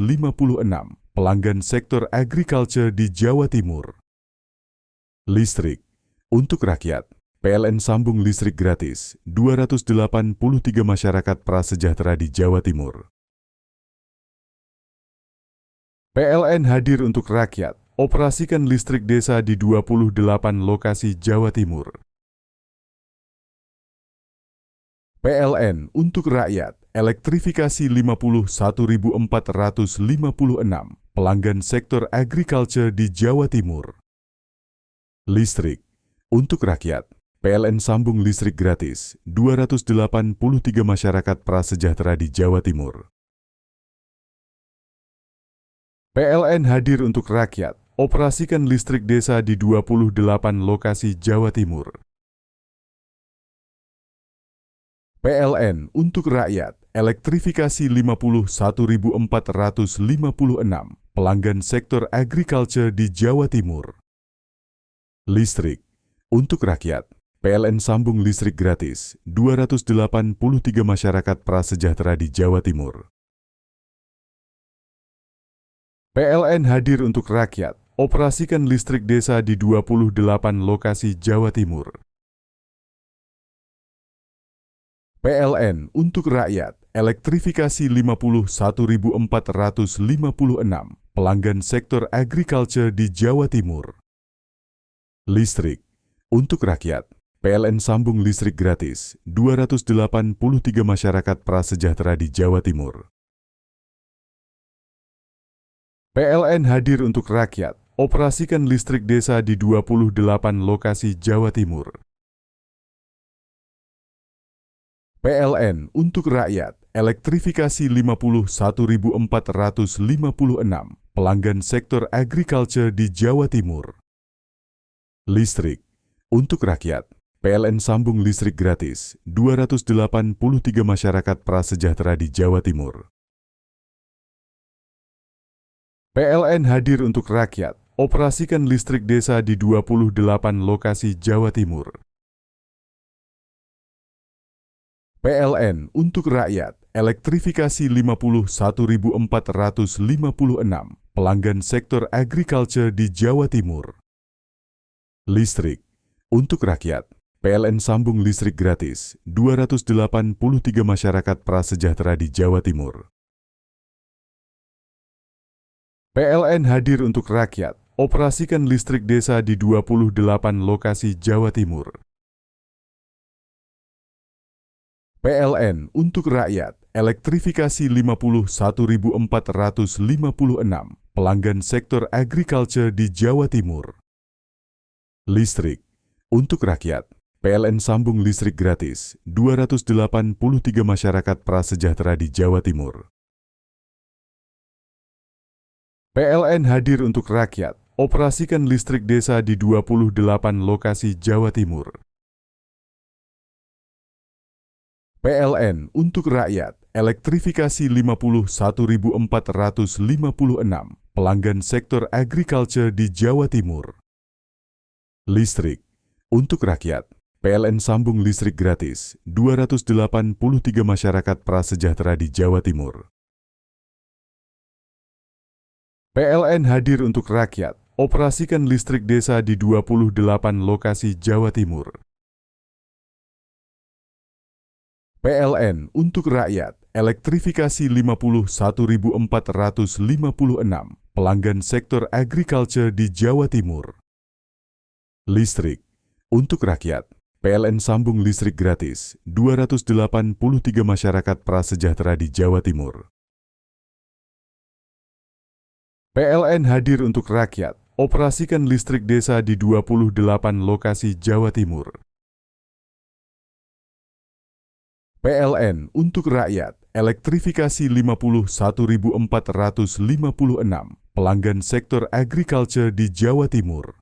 Speaker 5: pelanggan sektor agriculture di Jawa Timur. Listrik untuk rakyat, PLN sambung listrik gratis 283 masyarakat prasejahtera di Jawa Timur. PLN hadir untuk rakyat, operasikan listrik desa di 28 lokasi Jawa Timur. PLN untuk rakyat, elektrifikasi 51.456 pelanggan sektor agriculture di Jawa Timur. Listrik untuk rakyat, PLN sambung listrik gratis 283 masyarakat prasejahtera di Jawa Timur. PLN hadir untuk rakyat, operasikan listrik desa di 28 lokasi Jawa Timur. PLN untuk rakyat, elektrifikasi 51.456 pelanggan sektor agriculture di Jawa Timur. Listrik untuk rakyat, PLN sambung listrik gratis 283 masyarakat prasejahtera di Jawa Timur. PLN hadir untuk rakyat, operasikan listrik desa di 28 lokasi Jawa Timur. PLN untuk rakyat, elektrifikasi 51.456 pelanggan sektor agriculture di Jawa Timur. Listrik untuk rakyat, PLN sambung listrik gratis 283 masyarakat prasejahtera di Jawa Timur. PLN hadir untuk rakyat, operasikan listrik desa di 28 lokasi Jawa Timur. PLN untuk rakyat, elektrifikasi 51.456 pelanggan sektor agriculture di Jawa Timur. Listrik untuk rakyat, PLN sambung listrik gratis 283 masyarakat prasejahtera di Jawa Timur. PLN hadir untuk rakyat, operasikan listrik desa di 28 lokasi Jawa Timur. PLN untuk rakyat, elektrifikasi 51.456 pelanggan sektor agriculture di Jawa Timur. Listrik untuk rakyat, PLN sambung listrik gratis 283 masyarakat prasejahtera di Jawa Timur. PLN hadir untuk rakyat, operasikan listrik desa di 28 lokasi Jawa Timur. PLN untuk rakyat, elektrifikasi 51.456 pelanggan sektor agriculture di Jawa Timur. Listrik untuk rakyat, PLN sambung listrik gratis 283 masyarakat prasejahtera di Jawa Timur. PLN hadir untuk rakyat, operasikan listrik desa di 28 lokasi Jawa Timur. PLN untuk rakyat, elektrifikasi 51.456 pelanggan sektor agriculture di Jawa Timur. Listrik untuk rakyat, PLN sambung listrik gratis 283 masyarakat prasejahtera di Jawa Timur. PLN hadir untuk rakyat, operasikan listrik desa di 28 lokasi Jawa Timur. PLN untuk rakyat, elektrifikasi 51.456 pelanggan sektor agriculture di Jawa Timur. Listrik untuk rakyat, PLN sambung listrik gratis 283 masyarakat prasejahtera di Jawa Timur. PLN hadir untuk rakyat, operasikan listrik desa di 28 lokasi Jawa Timur. PLN untuk rakyat, elektrifikasi 51.456 pelanggan sektor agriculture di Jawa Timur.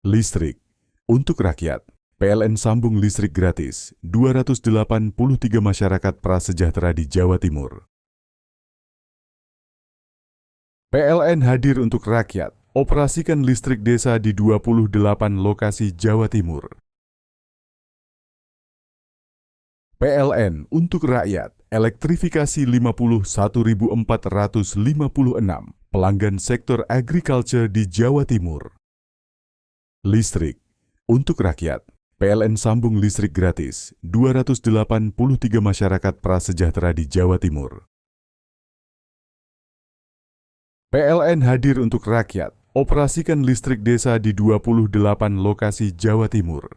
Speaker 5: Listrik untuk rakyat, PLN sambung listrik gratis 283 masyarakat prasejahtera di Jawa Timur. PLN hadir untuk rakyat, operasikan listrik desa di 28 lokasi Jawa Timur. PLN untuk rakyat, elektrifikasi 51.456 pelanggan sektor agriculture di Jawa Timur. Listrik untuk rakyat, PLN sambung listrik gratis 283 masyarakat prasejahtera di Jawa Timur. PLN hadir untuk rakyat, operasikan listrik desa di 28 lokasi Jawa Timur.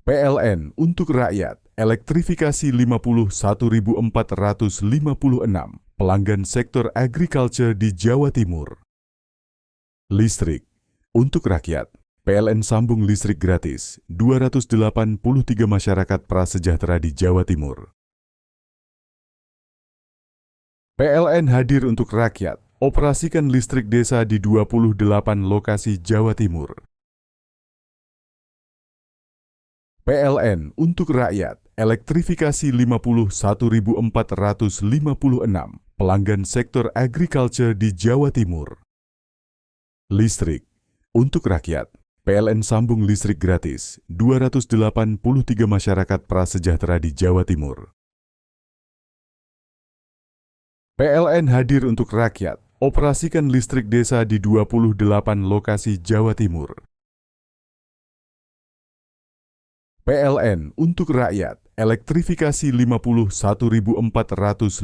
Speaker 5: PLN untuk rakyat, elektrifikasi 51.456 pelanggan sektor agriculture di Jawa Timur. Listrik untuk rakyat, PLN sambung listrik gratis 283 masyarakat prasejahtera di Jawa Timur. PLN hadir untuk rakyat, operasikan listrik desa di 28 lokasi Jawa Timur. PLN untuk rakyat, elektrifikasi 51.456 pelanggan sektor agriculture di Jawa Timur. Listrik untuk rakyat, PLN sambung listrik gratis 283 masyarakat prasejahtera di Jawa Timur. PLN hadir untuk rakyat, operasikan listrik desa di 28 lokasi Jawa Timur. PLN untuk rakyat, elektrifikasi 51.456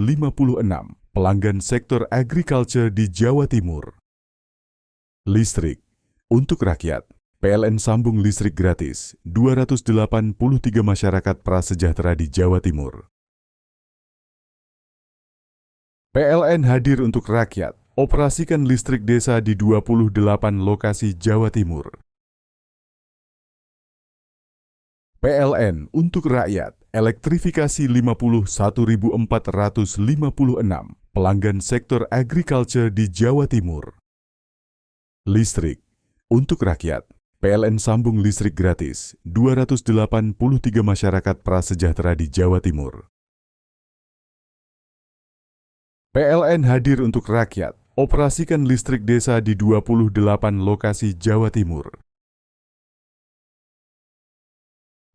Speaker 5: pelanggan sektor agriculture di Jawa Timur. Listrik untuk rakyat, PLN sambung listrik gratis 283 masyarakat prasejahtera di Jawa Timur. PLN hadir untuk rakyat, operasikan listrik desa di 28 lokasi Jawa Timur. PLN untuk rakyat, elektrifikasi 51.456 pelanggan sektor agriculture di Jawa Timur. Listrik untuk rakyat, PLN sambung listrik gratis 283 masyarakat prasejahtera di Jawa Timur. PLN hadir untuk rakyat, operasikan listrik desa di 28 lokasi Jawa Timur.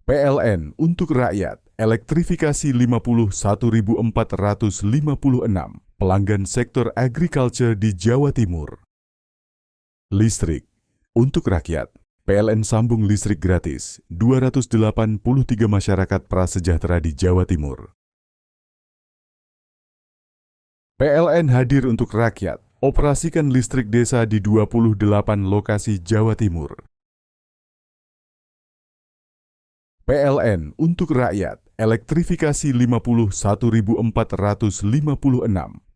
Speaker 5: PLN untuk rakyat, elektrifikasi 51.456 pelanggan sektor agriculture di Jawa Timur. Listrik untuk rakyat, PLN sambung listrik gratis 283 masyarakat prasejahtera di Jawa Timur. PLN hadir untuk rakyat, operasikan listrik desa di 28 lokasi Jawa Timur. PLN untuk rakyat, elektrifikasi 51.456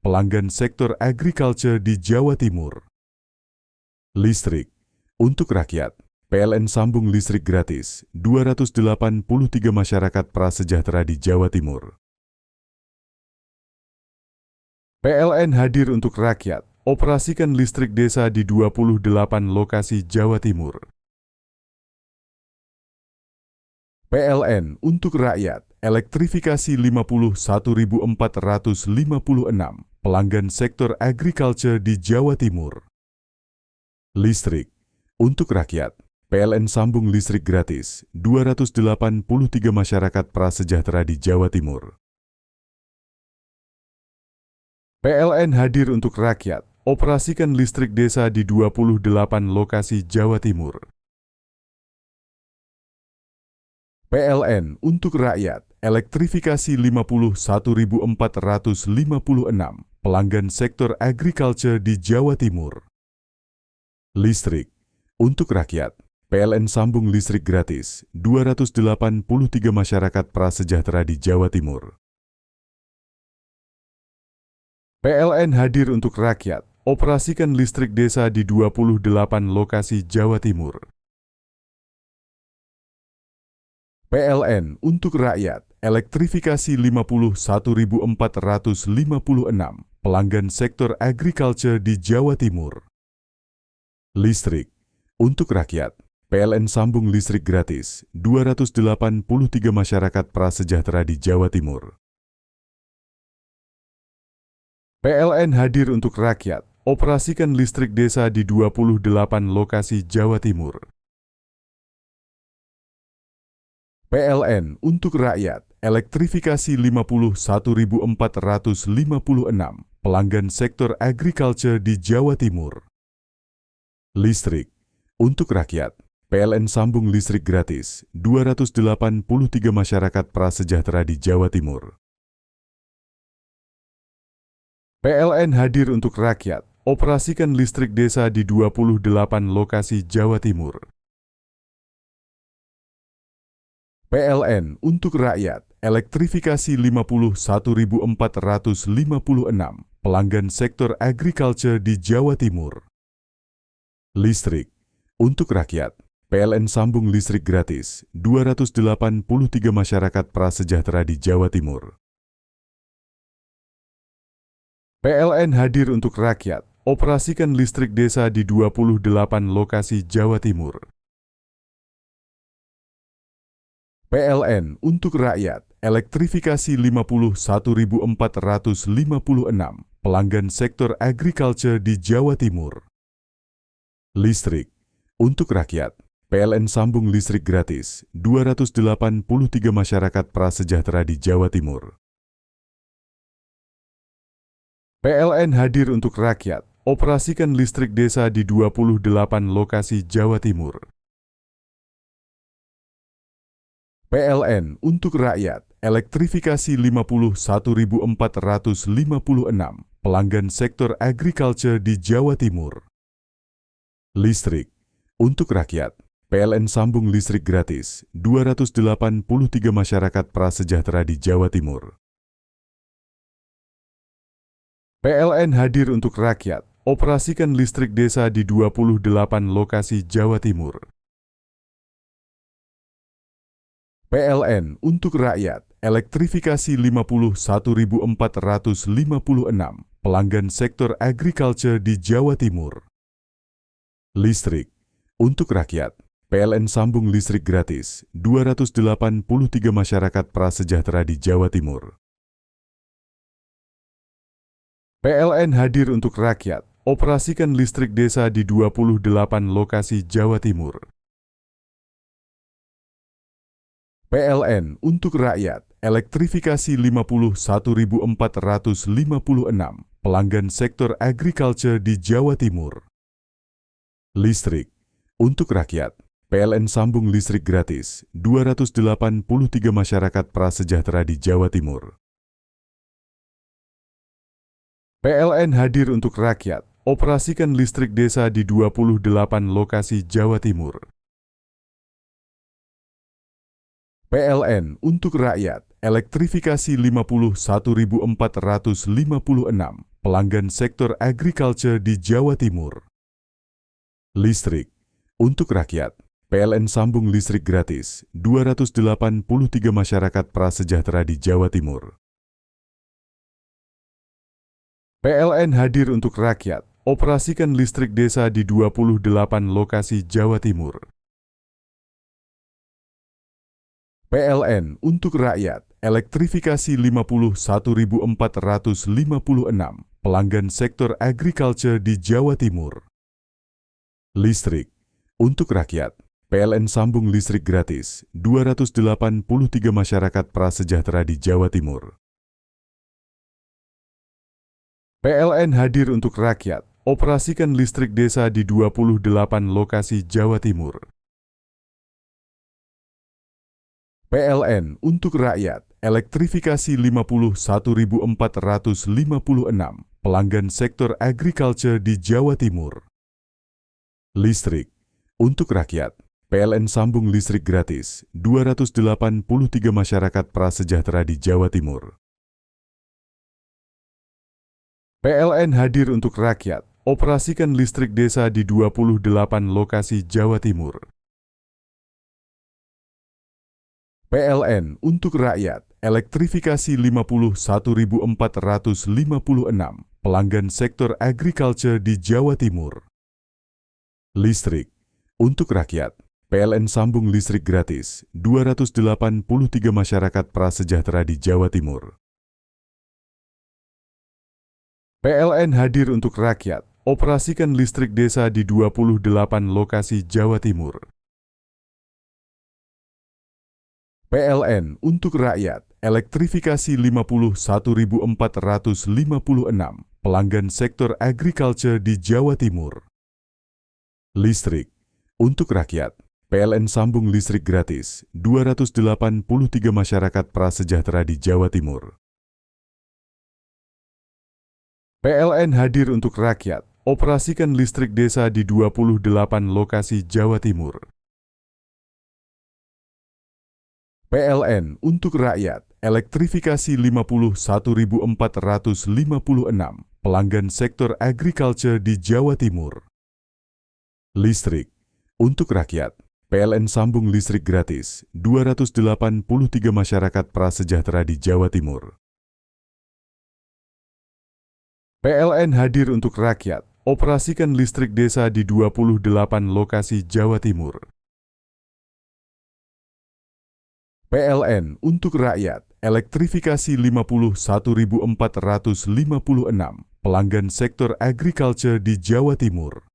Speaker 5: pelanggan sektor agriculture di Jawa Timur. Listrik untuk rakyat, PLN sambung listrik gratis 283 masyarakat prasejahtera di Jawa Timur. PLN hadir untuk rakyat, operasikan listrik desa di 28 lokasi Jawa Timur. PLN untuk rakyat, elektrifikasi 51.456 pelanggan sektor agriculture di Jawa Timur. Listrik untuk rakyat, PLN sambung listrik gratis 283 masyarakat prasejahtera di Jawa Timur. PLN hadir untuk rakyat, operasikan listrik desa di 28 lokasi Jawa Timur. PLN untuk rakyat, elektrifikasi 51.456 pelanggan sektor agriculture di Jawa Timur. Listrik untuk rakyat, PLN sambung listrik gratis 283 masyarakat prasejahtera di Jawa Timur. PLN hadir untuk rakyat, operasikan listrik desa di 28 lokasi Jawa Timur. PLN untuk rakyat, elektrifikasi 51.456 pelanggan sektor agriculture di Jawa Timur. Listrik untuk rakyat, PLN sambung listrik gratis 283 masyarakat prasejahtera di Jawa Timur. PLN hadir untuk rakyat, operasikan listrik desa di 28 lokasi Jawa Timur. PLN untuk rakyat, elektrifikasi 51.456 pelanggan sektor agriculture di Jawa Timur. Listrik untuk rakyat, PLN sambung listrik gratis 283 masyarakat prasejahtera di Jawa Timur. PLN hadir untuk rakyat, operasikan listrik desa di 28 lokasi Jawa Timur. PLN untuk rakyat, elektrifikasi 51.456 pelanggan sektor agriculture di Jawa Timur. Listrik untuk rakyat, PLN sambung listrik gratis 283 masyarakat prasejahtera di Jawa Timur. PLN hadir untuk rakyat, operasikan listrik desa di 28 lokasi Jawa Timur. PLN untuk rakyat, elektrifikasi 51.456 pelanggan sektor agriculture di Jawa Timur. Listrik untuk rakyat, PLN sambung listrik gratis 283 masyarakat prasejahtera di Jawa Timur. PLN hadir untuk rakyat, operasikan listrik desa di 28 lokasi Jawa Timur. PLN untuk rakyat, elektrifikasi 51.456 pelanggan sektor agriculture di Jawa Timur. Listrik untuk rakyat, PLN sambung listrik gratis 283 masyarakat prasejahtera di Jawa Timur. PLN hadir untuk rakyat, operasikan listrik desa di 28 lokasi Jawa Timur. PLN untuk rakyat, elektrifikasi 51.456 pelanggan sektor agriculture di Jawa Timur. Listrik untuk rakyat, PLN sambung listrik gratis 283 masyarakat prasejahtera di Jawa Timur. PLN hadir untuk rakyat, operasikan listrik desa di 28 lokasi Jawa Timur. PLN untuk rakyat, elektrifikasi 51.456 pelanggan sektor agriculture di Jawa Timur. Listrik untuk rakyat, PLN sambung listrik gratis 283 masyarakat prasejahtera di Jawa Timur. PLN hadir untuk rakyat, operasikan listrik desa di 28 lokasi Jawa Timur. PLN untuk rakyat, elektrifikasi 51.456 pelanggan sektor agriculture di Jawa Timur. Listrik untuk rakyat, PLN sambung listrik gratis 283 masyarakat prasejahtera di Jawa Timur. PLN hadir untuk rakyat, operasikan listrik desa di 28 lokasi Jawa Timur. PLN untuk rakyat, elektrifikasi 51.456 pelanggan sektor agriculture di Jawa Timur. Listrik untuk rakyat, PLN sambung listrik gratis 283 masyarakat prasejahtera di Jawa Timur. PLN hadir untuk rakyat, operasikan listrik desa di 28 lokasi Jawa Timur. PLN untuk rakyat, elektrifikasi 51.456 pelanggan sektor agriculture di Jawa Timur. Listrik untuk rakyat, PLN sambung listrik gratis 283 masyarakat prasejahtera di Jawa Timur. PLN hadir untuk rakyat, operasikan listrik desa di 28 lokasi Jawa Timur. PLN untuk rakyat, elektrifikasi 51.456 pelanggan sektor agriculture di Jawa Timur. Listrik untuk rakyat, PLN sambung listrik gratis 283 masyarakat prasejahtera di Jawa Timur. PLN hadir untuk rakyat, operasikan listrik desa di 28 lokasi Jawa Timur. PLN untuk rakyat, elektrifikasi 51.456 pelanggan sektor agriculture di Jawa Timur. Listrik untuk rakyat, PLN sambung listrik gratis 283 masyarakat prasejahtera di Jawa Timur. PLN hadir untuk rakyat, operasikan listrik desa di 28 lokasi Jawa Timur. PLN untuk rakyat, elektrifikasi 51.456 pelanggan sektor agriculture di Jawa Timur. Listrik untuk rakyat, PLN sambung listrik gratis 283 masyarakat prasejahtera di Jawa Timur. PLN hadir untuk rakyat, operasikan listrik desa di 28 lokasi Jawa Timur. PLN untuk rakyat, elektrifikasi 51.456 pelanggan sektor agriculture di Jawa Timur.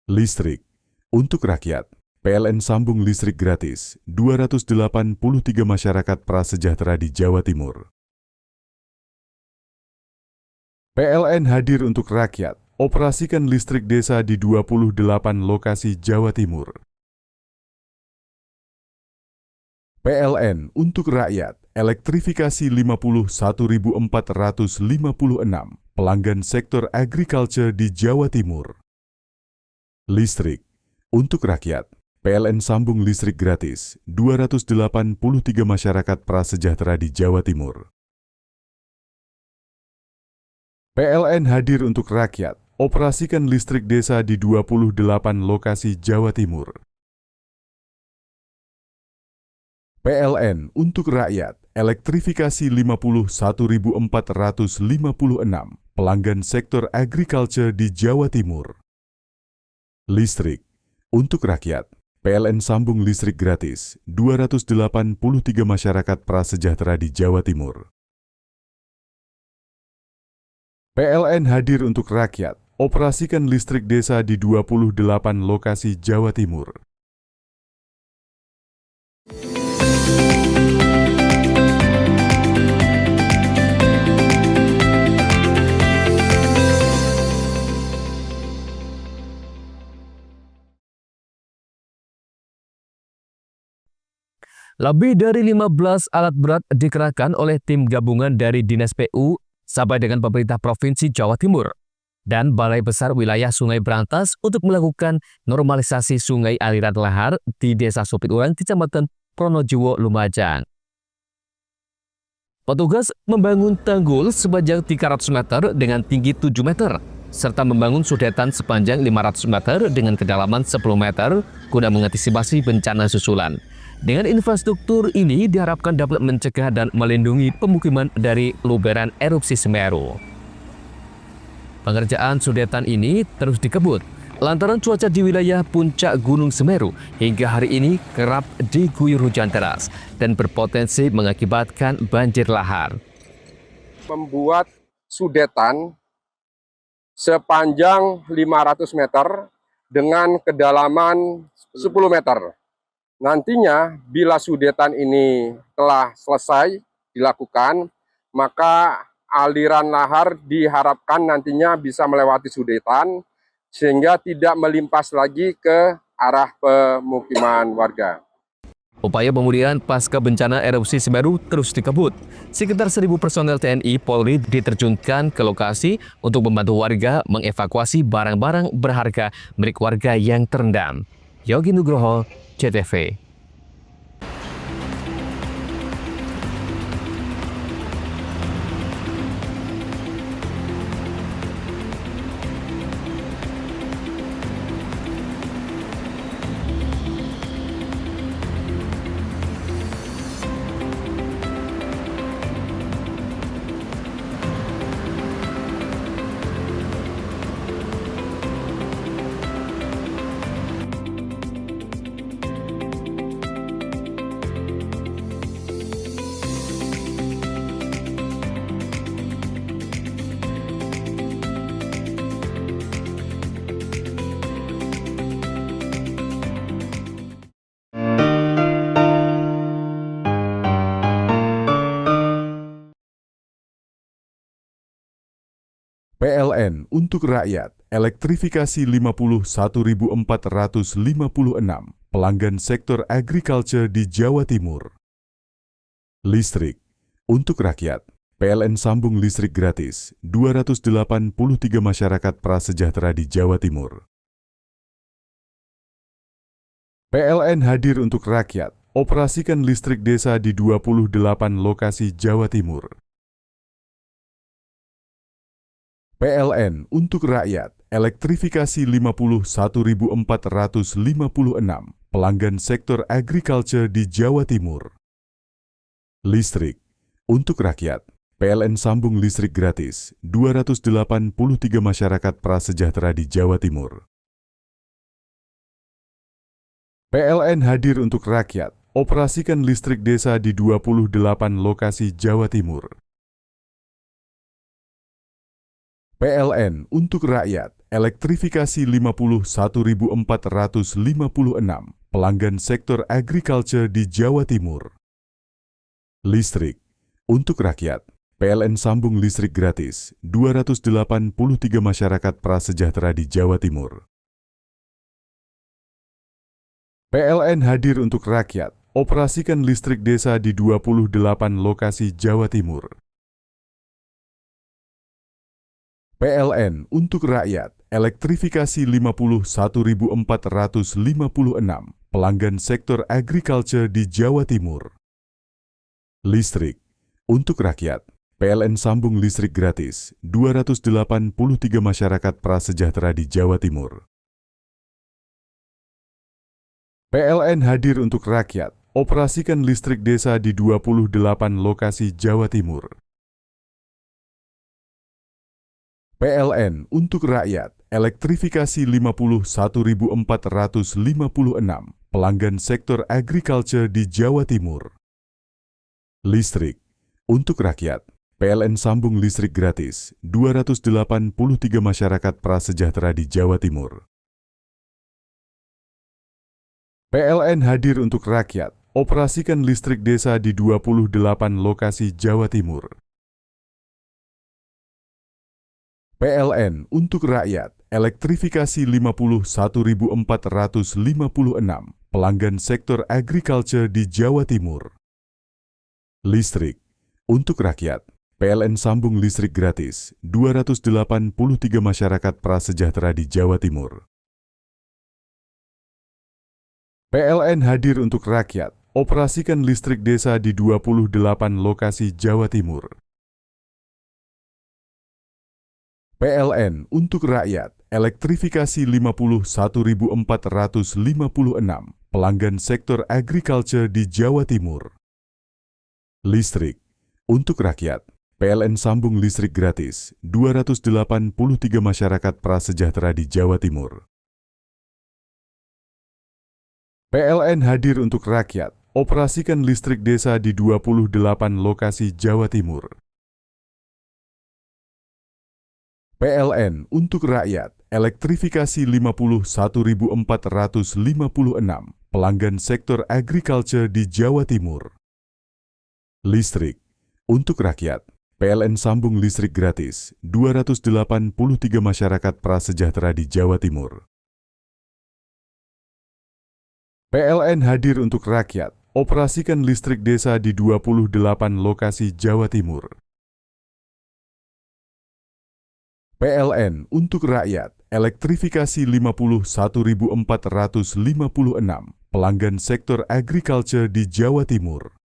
Speaker 5: Listrik untuk rakyat, PLN sambung listrik gratis 283 masyarakat prasejahtera di Jawa Timur. PLN hadir untuk rakyat, operasikan listrik desa di 28 lokasi Jawa Timur. PLN untuk rakyat, elektrifikasi 51.456 pelanggan sektor agriculture di Jawa Timur. Listrik untuk rakyat, PLN sambung listrik gratis 283 masyarakat prasejahtera di Jawa Timur. PLN hadir untuk rakyat, operasikan listrik desa di 28 lokasi Jawa Timur. PLN untuk rakyat, elektrifikasi 51.456 pelanggan sektor agriculture di Jawa Timur. Listrik untuk rakyat, PLN sambung listrik gratis 283 masyarakat prasejahtera di Jawa Timur. PLN hadir untuk rakyat, operasikan listrik desa di 28 lokasi Jawa Timur.
Speaker 6: Lebih dari 15 alat berat dikerahkan oleh tim gabungan dari Dinas PU sampai dengan pemerintah Provinsi Jawa Timur dan Balai Besar Wilayah Sungai Brantas untuk melakukan normalisasi sungai aliran lahar di Desa Supiturang, Kecamatan Pronojiwo, Lumajang. Petugas membangun tanggul sepanjang 300 meter dengan tinggi 7 meter, serta membangun sudetan sepanjang 500 meter dengan kedalaman 10 meter guna mengantisipasi bencana susulan. Dengan infrastruktur ini diharapkan dapat mencegah dan melindungi pemukiman dari luberan erupsi Semeru. Pengerjaan sudetan ini terus dikebut lantaran cuaca di wilayah puncak Gunung Semeru hingga hari ini kerap diguyur hujan deras dan berpotensi mengakibatkan banjir lahar.
Speaker 11: Membuat sudetan sepanjang 500 meter dengan kedalaman 10 meter. Nantinya bila sudetan ini telah selesai dilakukan, maka aliran lahar diharapkan nantinya bisa melewati Sudetan sehingga tidak melimpas lagi ke arah pemukiman warga.
Speaker 6: Upaya pemulihan pasca bencana erupsi Semeru terus dikebut. Sekitar 1.000 personel TNI Polri diterjunkan ke lokasi untuk membantu warga mengevakuasi barang-barang berharga milik warga yang terendam. Yogi Nugroho, CTV.
Speaker 5: PLN untuk rakyat, elektrifikasi 51.456 pelanggan sektor agriculture di Jawa Timur. Listrik untuk rakyat, PLN sambung listrik gratis 283 masyarakat prasejahtera di Jawa Timur. PLN hadir untuk rakyat, operasikan listrik desa di 28 lokasi Jawa Timur. PLN untuk rakyat, elektrifikasi 51.456 pelanggan sektor agriculture di Jawa Timur. Listrik untuk rakyat, PLN sambung listrik gratis 283 masyarakat prasejahtera di Jawa Timur. PLN hadir untuk rakyat, operasikan listrik desa di 28 lokasi Jawa Timur. PLN untuk rakyat, elektrifikasi 51.456 pelanggan sektor agriculture di Jawa Timur. Listrik untuk rakyat, PLN sambung listrik gratis 283 masyarakat prasejahtera di Jawa Timur. PLN hadir untuk rakyat, operasikan listrik desa di 28 lokasi Jawa Timur. PLN untuk rakyat, elektrifikasi 51.456 pelanggan sektor agriculture di Jawa Timur. Listrik untuk rakyat, PLN sambung listrik gratis 283 masyarakat prasejahtera di Jawa Timur. PLN hadir untuk rakyat, operasikan listrik desa di 28 lokasi Jawa Timur. PLN untuk rakyat, elektrifikasi 51.456 pelanggan sektor agriculture di Jawa Timur. Listrik untuk rakyat, PLN sambung listrik gratis 283 masyarakat prasejahtera di Jawa Timur. PLN hadir untuk rakyat, operasikan listrik desa di 28 lokasi Jawa Timur. PLN untuk rakyat, elektrifikasi 51.456 pelanggan sektor agriculture di Jawa Timur. Listrik untuk rakyat, PLN sambung listrik gratis 283 masyarakat prasejahtera di Jawa Timur. PLN hadir untuk rakyat, operasikan listrik desa di 28 lokasi Jawa Timur. PLN untuk rakyat, elektrifikasi 51.456 pelanggan sektor agriculture di Jawa Timur. Listrik untuk rakyat, PLN sambung listrik gratis 283 masyarakat prasejahtera di Jawa Timur. PLN hadir untuk rakyat, operasikan listrik desa di 28 lokasi Jawa Timur. PLN untuk rakyat, elektrifikasi 51.456 pelanggan sektor agriculture di Jawa Timur. Listrik untuk rakyat, PLN sambung listrik gratis 283 masyarakat prasejahtera di Jawa Timur. PLN hadir untuk rakyat, operasikan listrik desa di 28 lokasi Jawa Timur. PLN untuk rakyat, elektrifikasi 51.456 pelanggan sektor agriculture di Jawa Timur.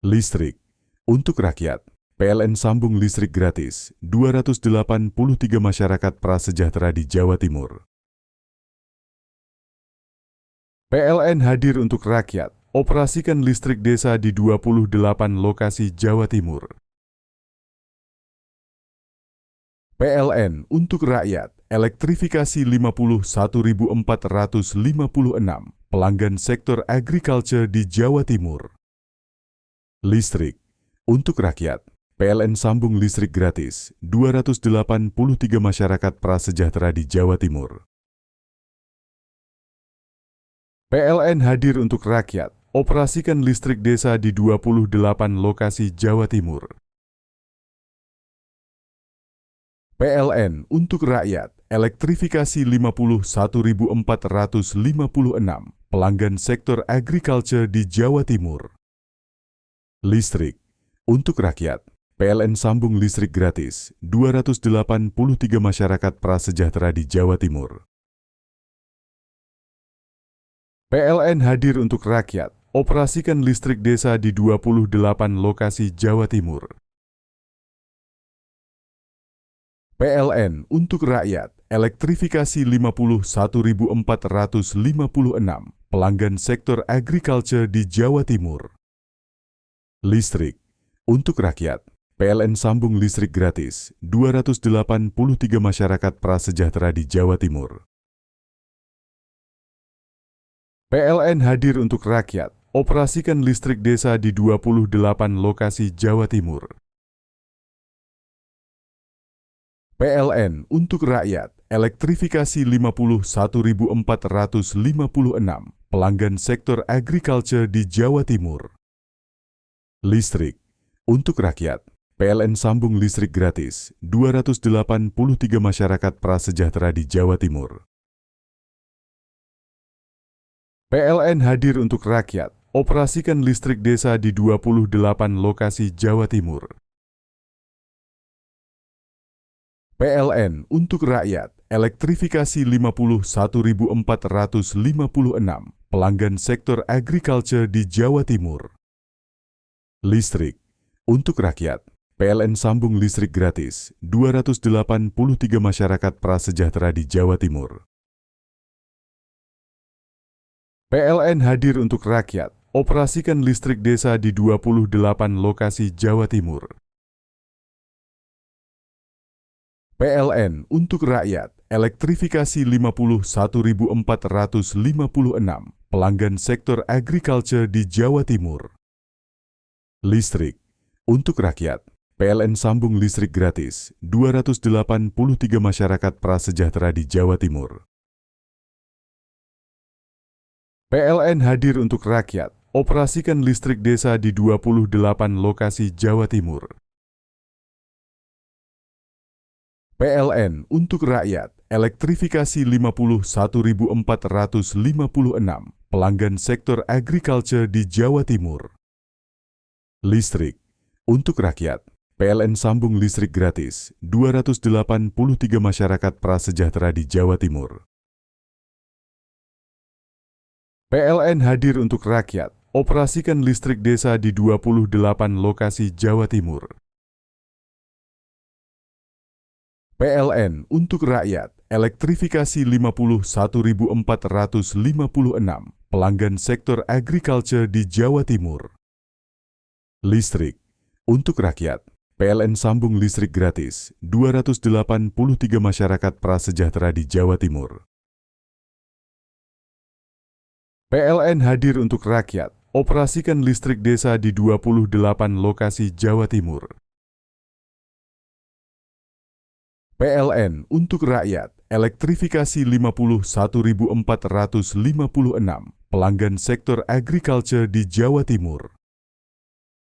Speaker 5: Listrik untuk rakyat, PLN sambung listrik gratis 283 masyarakat prasejahtera di Jawa Timur. PLN hadir untuk rakyat, operasikan listrik desa di 28 lokasi Jawa Timur. PLN untuk rakyat, elektrifikasi 51.456 pelanggan sektor agriculture di Jawa Timur. Listrik untuk rakyat, PLN sambung listrik gratis 283 masyarakat prasejahtera di Jawa Timur. PLN hadir untuk rakyat, operasikan listrik desa di 28 lokasi Jawa Timur. PLN untuk rakyat, elektrifikasi 51.456 pelanggan sektor agriculture di Jawa Timur. Listrik untuk rakyat, PLN sambung listrik gratis 283 masyarakat prasejahtera di Jawa Timur. PLN hadir untuk rakyat, operasikan listrik desa di 28 lokasi Jawa Timur. PLN untuk rakyat, elektrifikasi 51.456 pelanggan sektor agriculture di Jawa Timur. Listrik untuk rakyat, PLN sambung listrik gratis 283 masyarakat prasejahtera di Jawa Timur. PLN hadir untuk rakyat, operasikan listrik desa di 28 lokasi Jawa Timur. PLN untuk rakyat, elektrifikasi 51.456 pelanggan sektor agriculture di Jawa Timur. Listrik untuk rakyat, PLN sambung listrik gratis 283 masyarakat prasejahtera di Jawa Timur. PLN hadir untuk rakyat, operasikan listrik desa di 28 lokasi Jawa Timur. PLN untuk rakyat, elektrifikasi 51.456 pelanggan sektor agriculture di Jawa Timur. Listrik untuk rakyat, PLN sambung listrik gratis 283 masyarakat prasejahtera di Jawa Timur. PLN hadir untuk rakyat, operasikan listrik desa di 28 lokasi Jawa Timur. PLN untuk rakyat, elektrifikasi 51.456 pelanggan sektor agriculture di Jawa Timur. Listrik untuk rakyat, PLN sambung listrik gratis 283 masyarakat prasejahtera di Jawa Timur. PLN hadir untuk rakyat, operasikan listrik desa di 28 lokasi Jawa Timur. PLN untuk rakyat, elektrifikasi 51.456 pelanggan sektor agriculture di Jawa Timur. Listrik untuk rakyat, PLN sambung listrik gratis 283 masyarakat prasejahtera di Jawa Timur. PLN hadir untuk rakyat, operasikan listrik desa di 28 lokasi Jawa Timur. PLN untuk rakyat, elektrifikasi 51.456 pelanggan sektor agriculture di Jawa Timur. Listrik untuk rakyat, PLN sambung listrik gratis 283 masyarakat prasejahtera di Jawa Timur. PLN hadir untuk rakyat, operasikan listrik desa di 28 lokasi Jawa Timur. PLN untuk rakyat, elektrifikasi 51.456 pelanggan sektor agriculture di Jawa Timur.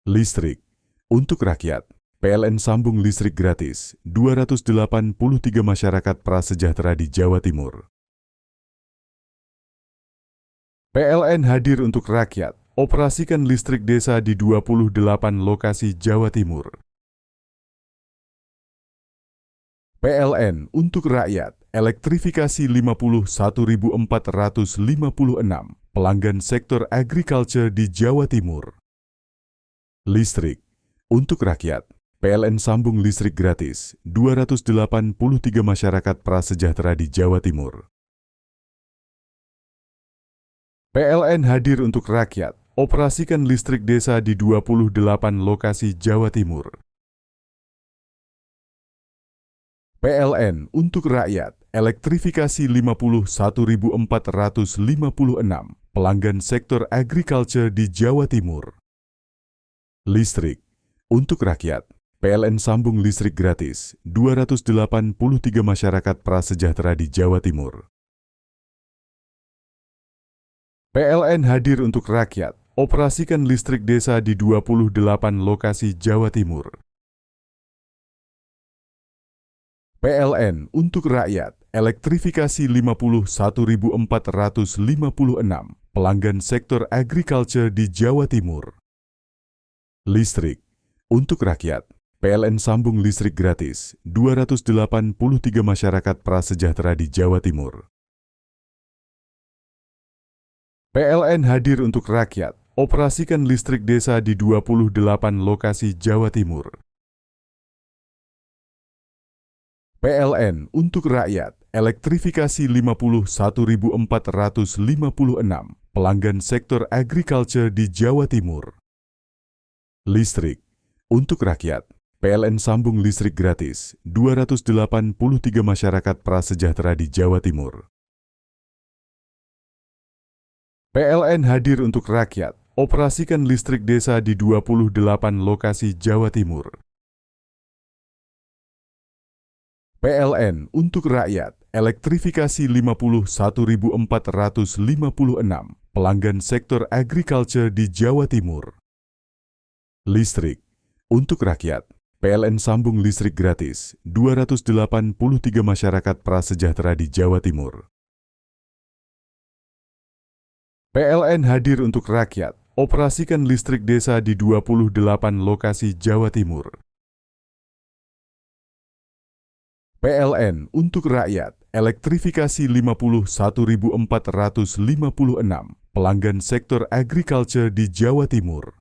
Speaker 5: Listrik untuk rakyat, PLN sambung listrik gratis 283 masyarakat prasejahtera di Jawa Timur. PLN hadir untuk rakyat, operasikan listrik desa di 28 lokasi Jawa Timur. PLN untuk rakyat, elektrifikasi 51.456 pelanggan sektor agriculture di Jawa Timur. Listrik untuk rakyat, PLN sambung listrik gratis 283 masyarakat prasejahtera di Jawa Timur. PLN hadir untuk rakyat, operasikan listrik desa di 28 lokasi Jawa Timur. PLN untuk rakyat, elektrifikasi 51.456 pelanggan sektor agriculture di Jawa Timur. Listrik untuk rakyat, PLN sambung listrik gratis 283 masyarakat prasejahtera di Jawa Timur. PLN hadir untuk rakyat, operasikan listrik desa di 28 lokasi Jawa Timur. PLN untuk rakyat, elektrifikasi 51.456 pelanggan sektor agriculture di Jawa Timur. Listrik untuk rakyat, PLN sambung listrik gratis 283 masyarakat prasejahtera di Jawa Timur. PLN hadir untuk rakyat, operasikan listrik desa di 28 lokasi Jawa Timur. PLN untuk rakyat, elektrifikasi 51.456 pelanggan sektor agriculture di Jawa Timur. Listrik untuk rakyat, PLN sambung listrik gratis 283 masyarakat prasejahtera di Jawa Timur. PLN hadir untuk rakyat, operasikan listrik desa di 28 lokasi Jawa Timur. PLN untuk rakyat, elektrifikasi 51.456 pelanggan sektor agriculture di Jawa Timur. Listrik untuk rakyat, PLN sambung listrik gratis 283 masyarakat prasejahtera di Jawa Timur. PLN hadir untuk rakyat, operasikan listrik desa di 28 lokasi Jawa Timur. PLN untuk rakyat, elektrifikasi 51.456 pelanggan sektor agriculture di Jawa Timur.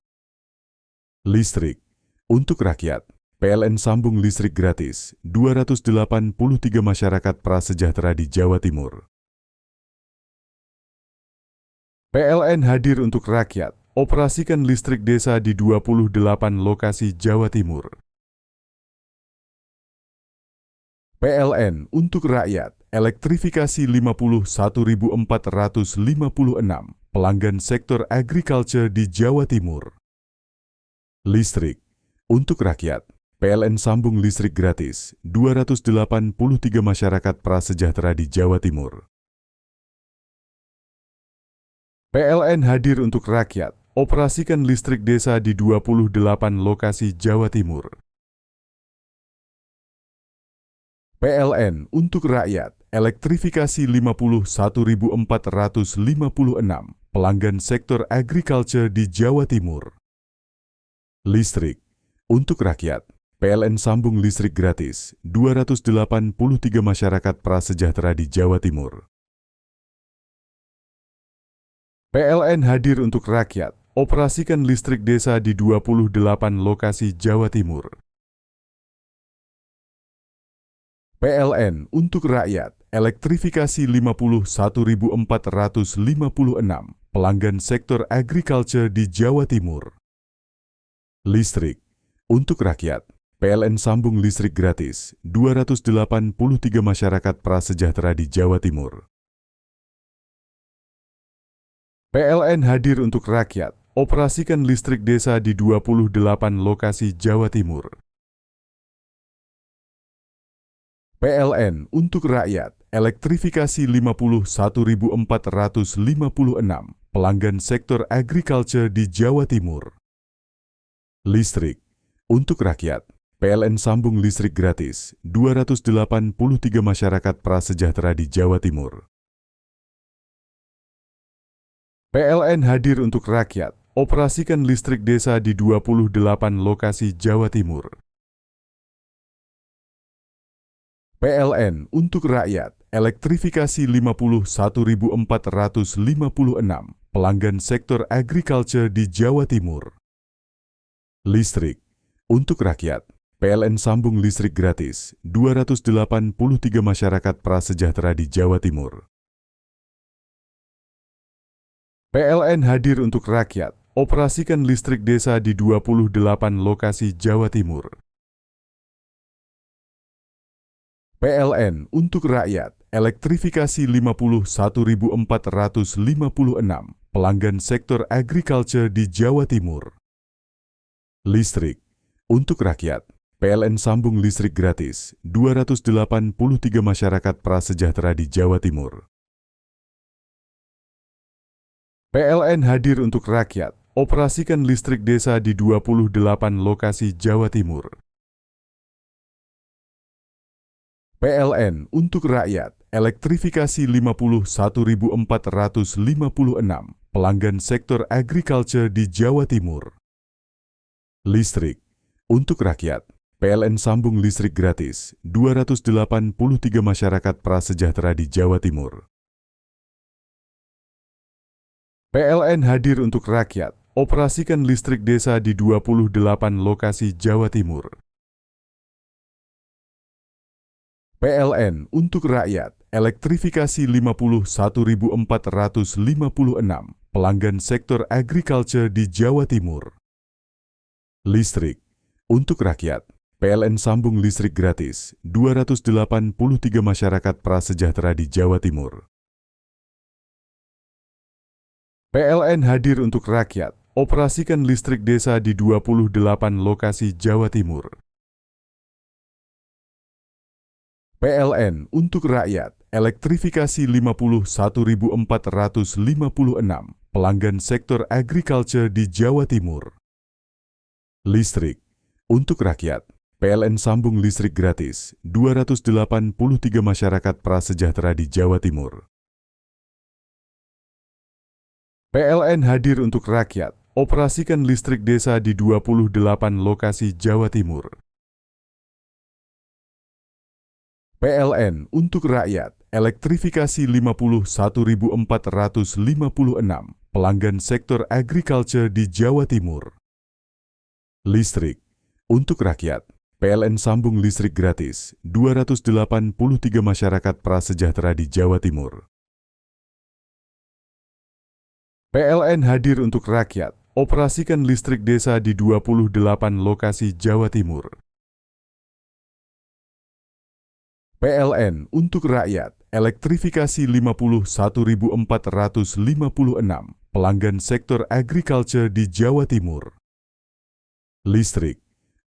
Speaker 5: Listrik untuk rakyat, PLN sambung listrik gratis 283 masyarakat prasejahtera di Jawa Timur. PLN hadir untuk rakyat, operasikan listrik desa di 28 lokasi Jawa Timur. PLN untuk rakyat, elektrifikasi 51.456 pelanggan sektor agriculture di Jawa Timur. Listrik untuk rakyat, PLN sambung listrik gratis 283 masyarakat prasejahtera di Jawa Timur. PLN hadir untuk rakyat, operasikan listrik desa di 28 lokasi Jawa Timur. PLN untuk rakyat, elektrifikasi 51.456 pelanggan sektor agriculture di Jawa Timur. Listrik untuk rakyat, PLN sambung listrik gratis 283 masyarakat prasejahtera di Jawa Timur. PLN hadir untuk rakyat, operasikan listrik desa di 28 lokasi Jawa Timur. PLN untuk rakyat, elektrifikasi 51.456 pelanggan sektor agriculture di Jawa Timur. Listrik untuk rakyat, PLN sambung listrik gratis 283 masyarakat prasejahtera di Jawa Timur. PLN hadir untuk rakyat, operasikan listrik desa di 28 lokasi Jawa Timur. PLN untuk rakyat, elektrifikasi 51.456 pelanggan sektor agriculture di Jawa Timur. Listrik untuk rakyat, PLN sambung listrik gratis 283 masyarakat prasejahtera di Jawa Timur. PLN hadir untuk rakyat, operasikan listrik desa di 28 lokasi Jawa Timur. PLN untuk rakyat, elektrifikasi 51.456 pelanggan sektor agriculture di Jawa Timur. Listrik untuk rakyat, PLN sambung listrik gratis 283 masyarakat prasejahtera di Jawa Timur. PLN hadir untuk rakyat, operasikan listrik desa di 28 lokasi Jawa Timur. PLN untuk rakyat, elektrifikasi 51.456 pelanggan sektor agriculture di Jawa Timur. Listrik untuk rakyat, PLN sambung listrik gratis 283 masyarakat prasejahtera di Jawa Timur. PLN hadir untuk rakyat, operasikan listrik desa di 28 lokasi Jawa Timur. PLN untuk rakyat, elektrifikasi 51.456 pelanggan sektor agriculture di Jawa Timur. Listrik untuk rakyat, PLN sambung listrik gratis 283 masyarakat prasejahtera di Jawa Timur. PLN hadir untuk rakyat, operasikan listrik desa di 28 lokasi Jawa Timur. PLN untuk rakyat, elektrifikasi 51.456 pelanggan sektor agriculture di Jawa Timur. Listrik untuk rakyat, PLN sambung listrik gratis 283 masyarakat prasejahtera di Jawa Timur. PLN hadir untuk rakyat, operasikan listrik desa di 28 lokasi Jawa Timur. PLN untuk rakyat, elektrifikasi 51.456 pelanggan sektor agriculture di Jawa Timur. Listrik untuk rakyat, PLN sambung listrik gratis 283 masyarakat prasejahtera di Jawa Timur. PLN hadir untuk rakyat, operasikan listrik desa di 28 lokasi Jawa Timur. PLN untuk rakyat, elektrifikasi 51.456 pelanggan sektor agriculture di Jawa Timur. Listrik untuk rakyat, PLN sambung listrik gratis 283 masyarakat prasejahtera di Jawa Timur. PLN hadir untuk rakyat, operasikan listrik desa di 28 lokasi Jawa Timur. PLN untuk rakyat, elektrifikasi 51.456 pelanggan sektor agriculture di Jawa Timur. Listrik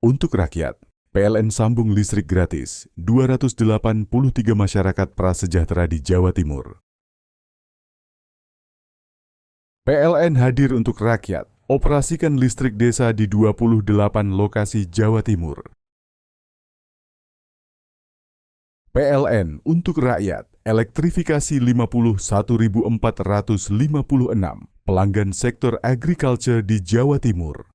Speaker 5: untuk rakyat, PLN sambung listrik gratis 283 masyarakat prasejahtera di Jawa Timur. PLN hadir untuk rakyat, operasikan listrik desa di 28 lokasi Jawa Timur. PLN untuk rakyat, elektrifikasi 51.456 pelanggan sektor agriculture di Jawa Timur.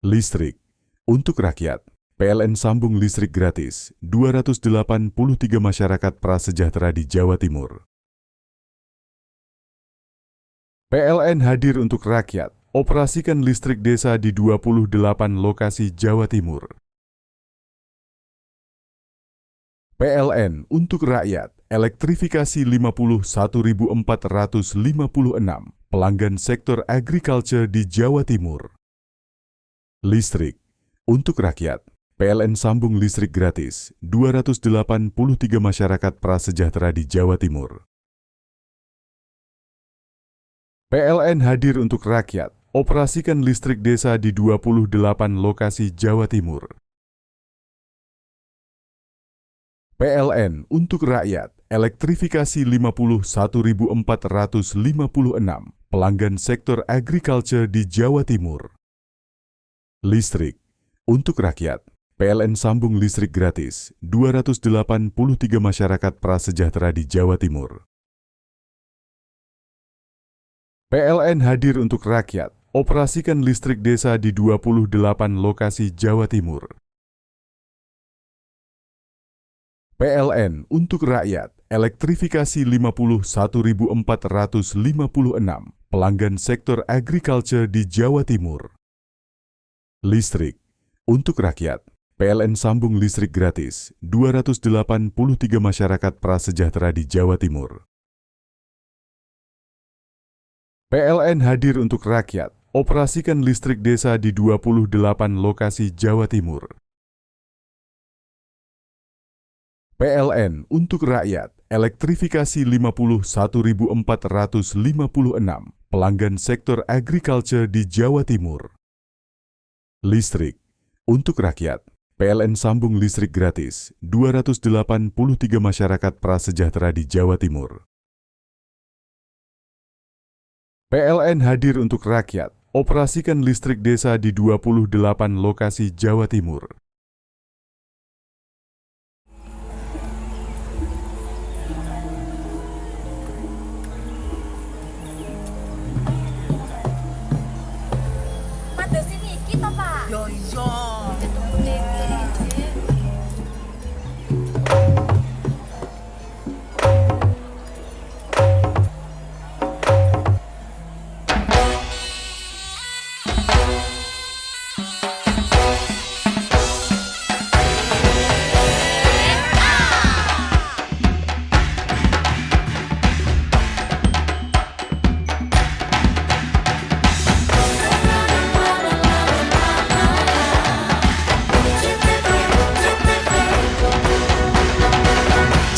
Speaker 5: Listrik untuk rakyat, PLN sambung listrik gratis 283 masyarakat prasejahtera di Jawa Timur. PLN hadir untuk rakyat, operasikan listrik desa di 28 lokasi Jawa Timur. PLN untuk rakyat, elektrifikasi 51.456 pelanggan sektor agriculture di Jawa Timur. Listrik untuk rakyat, PLN sambung listrik gratis 283 masyarakat prasejahtera di Jawa Timur. PLN hadir untuk rakyat, operasikan listrik desa di 28 lokasi Jawa Timur. PLN untuk rakyat, elektrifikasi 51.456 pelanggan sektor agriculture di Jawa Timur. Listrik untuk rakyat, PLN sambung listrik gratis 283 masyarakat prasejahtera di Jawa Timur. PLN hadir untuk rakyat, operasikan listrik desa di 28 lokasi Jawa Timur. PLN untuk rakyat, elektrifikasi 51.456 pelanggan sektor agriculture di Jawa Timur. Listrik untuk rakyat, PLN sambung listrik gratis 283 masyarakat prasejahtera di Jawa Timur. PLN hadir untuk rakyat, operasikan listrik desa di 28 lokasi Jawa Timur. PLN untuk rakyat, elektrifikasi 51.456 pelanggan sektor agriculture di Jawa Timur. Listrik untuk rakyat, PLN sambung listrik gratis 283 masyarakat prasejahtera di Jawa Timur. PLN hadir untuk rakyat, operasikan listrik desa di 28 lokasi Jawa Timur.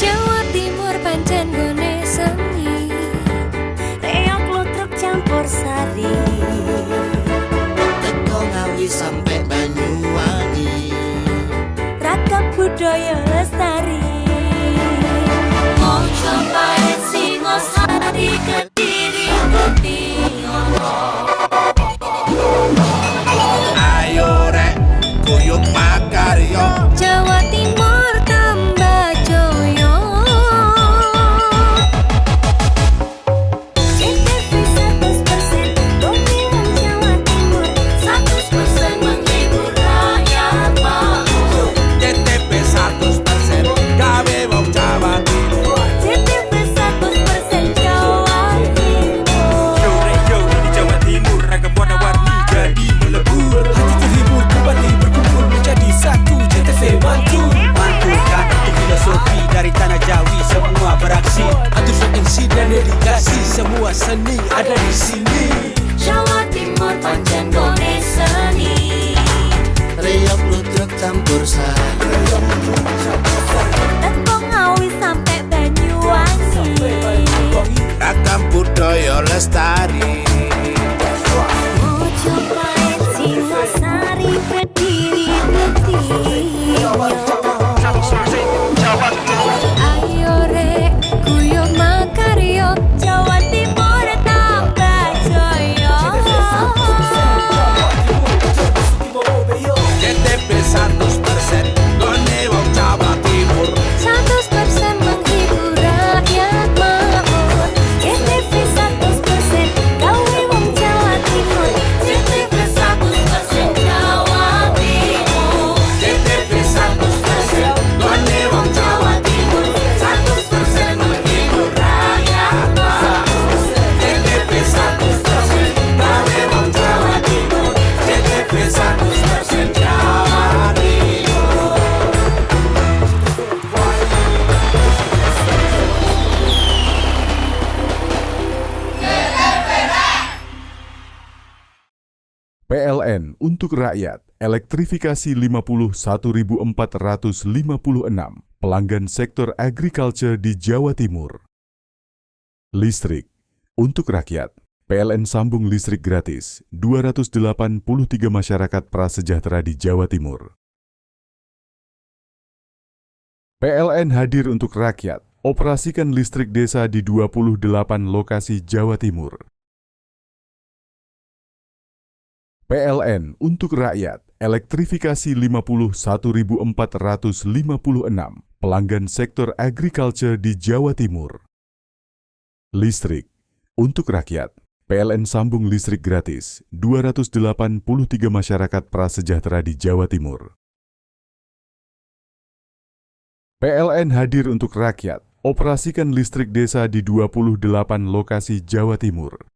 Speaker 1: Jawa Timur pancen gone seni, reok lutruk campur sari.
Speaker 4: Teko Ngawi sampai Banyuwangi,
Speaker 1: Ragam budaya lestari. Mojopahit, Singosari, Kediri, Kutingono.
Speaker 2: Ayo rek, kuyuk makaryo.
Speaker 1: Jawa Timur tambah joyo. CTV 100% Bumi Wong Jawa Timur, 100% menghibur rakyat makmur.
Speaker 2: JTP 100% gawe wong Jawa Timur.
Speaker 1: CTV 100% Jawa Timur.
Speaker 3: Yo ini Jawa Timur, ragam warna-warni jadi melebur. Hati terhibur kembali berkumpul menjadi satu. JTV Mantul, mantulkan untuk filosofi dari tanah Jawi semua beraksi. Atur MC dan dedikasi, semua seni ada di sini.
Speaker 1: Jawa Timur pancen gone seni,
Speaker 4: reok lutruk campur sari.
Speaker 1: teko Ngawi sampai Banyuwangi.
Speaker 2: Ragam budaya lestari.
Speaker 1: Mojopahit, Singosari, Kediri, Kutingono. Ayo rek, kuyuk makaryo, Jawa Timur tambah joyo.
Speaker 2: JTP 100% gone wong Jawa Timur.
Speaker 1: 100% menghibur rakyat makmur. CTV 100% gawe wong Jawa Timur. CTV 100% Jawa Timur.
Speaker 2: JTP 100% gone wong Jawa Timur. 100% menghibur rakyat makmur. JTP 100% gawe wong Jawa Timur. JTP 100% Jawa Timur.
Speaker 5: PLN untuk rakyat, elektrifikasi 51.456 pelanggan sektor agriculture di Jawa Timur. Listrik untuk rakyat, PLN sambung listrik gratis 283 masyarakat prasejahtera di Jawa Timur. PLN hadir untuk rakyat, operasikan listrik desa di 28 lokasi Jawa Timur. PLN untuk rakyat, elektrifikasi 51.456 pelanggan sektor agriculture di Jawa Timur. Listrik untuk rakyat, PLN sambung listrik gratis 283 masyarakat prasejahtera di Jawa Timur. PLN hadir untuk rakyat, operasikan listrik desa di 28 lokasi Jawa Timur.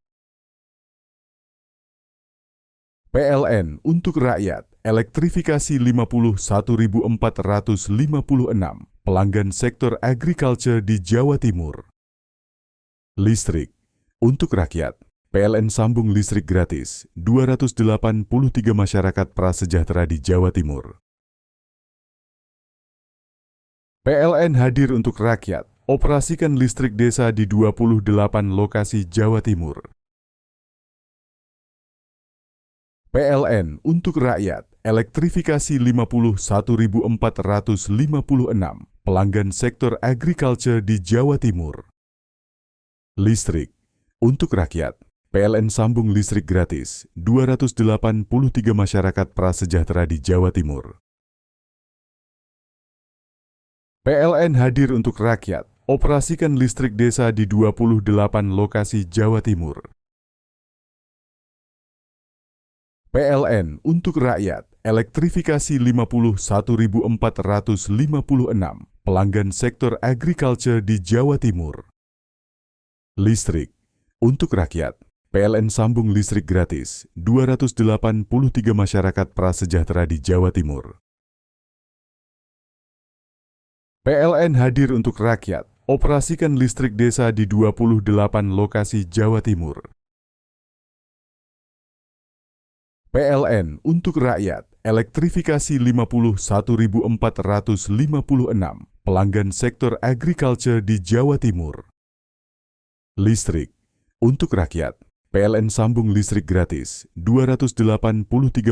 Speaker 5: PLN untuk rakyat, elektrifikasi 51.456 pelanggan sektor agriculture di Jawa Timur. Listrik untuk rakyat, PLN sambung listrik gratis 283 masyarakat prasejahtera di Jawa Timur. PLN hadir untuk rakyat, operasikan listrik desa di 28 lokasi Jawa Timur. PLN untuk rakyat, elektrifikasi 51.456 pelanggan sektor agriculture di Jawa Timur. Listrik untuk rakyat, PLN sambung listrik gratis 283 masyarakat prasejahtera di Jawa Timur. PLN hadir untuk rakyat, operasikan listrik desa di 28 lokasi Jawa Timur. PLN untuk rakyat, elektrifikasi 51.456 pelanggan sektor agriculture di Jawa Timur. Listrik untuk rakyat, PLN sambung listrik gratis 283 masyarakat prasejahtera di Jawa Timur. PLN hadir untuk rakyat, operasikan listrik desa di 28 lokasi Jawa Timur. PLN untuk rakyat, elektrifikasi 51.456 pelanggan sektor agriculture di Jawa Timur. Listrik untuk rakyat, PLN sambung listrik gratis 283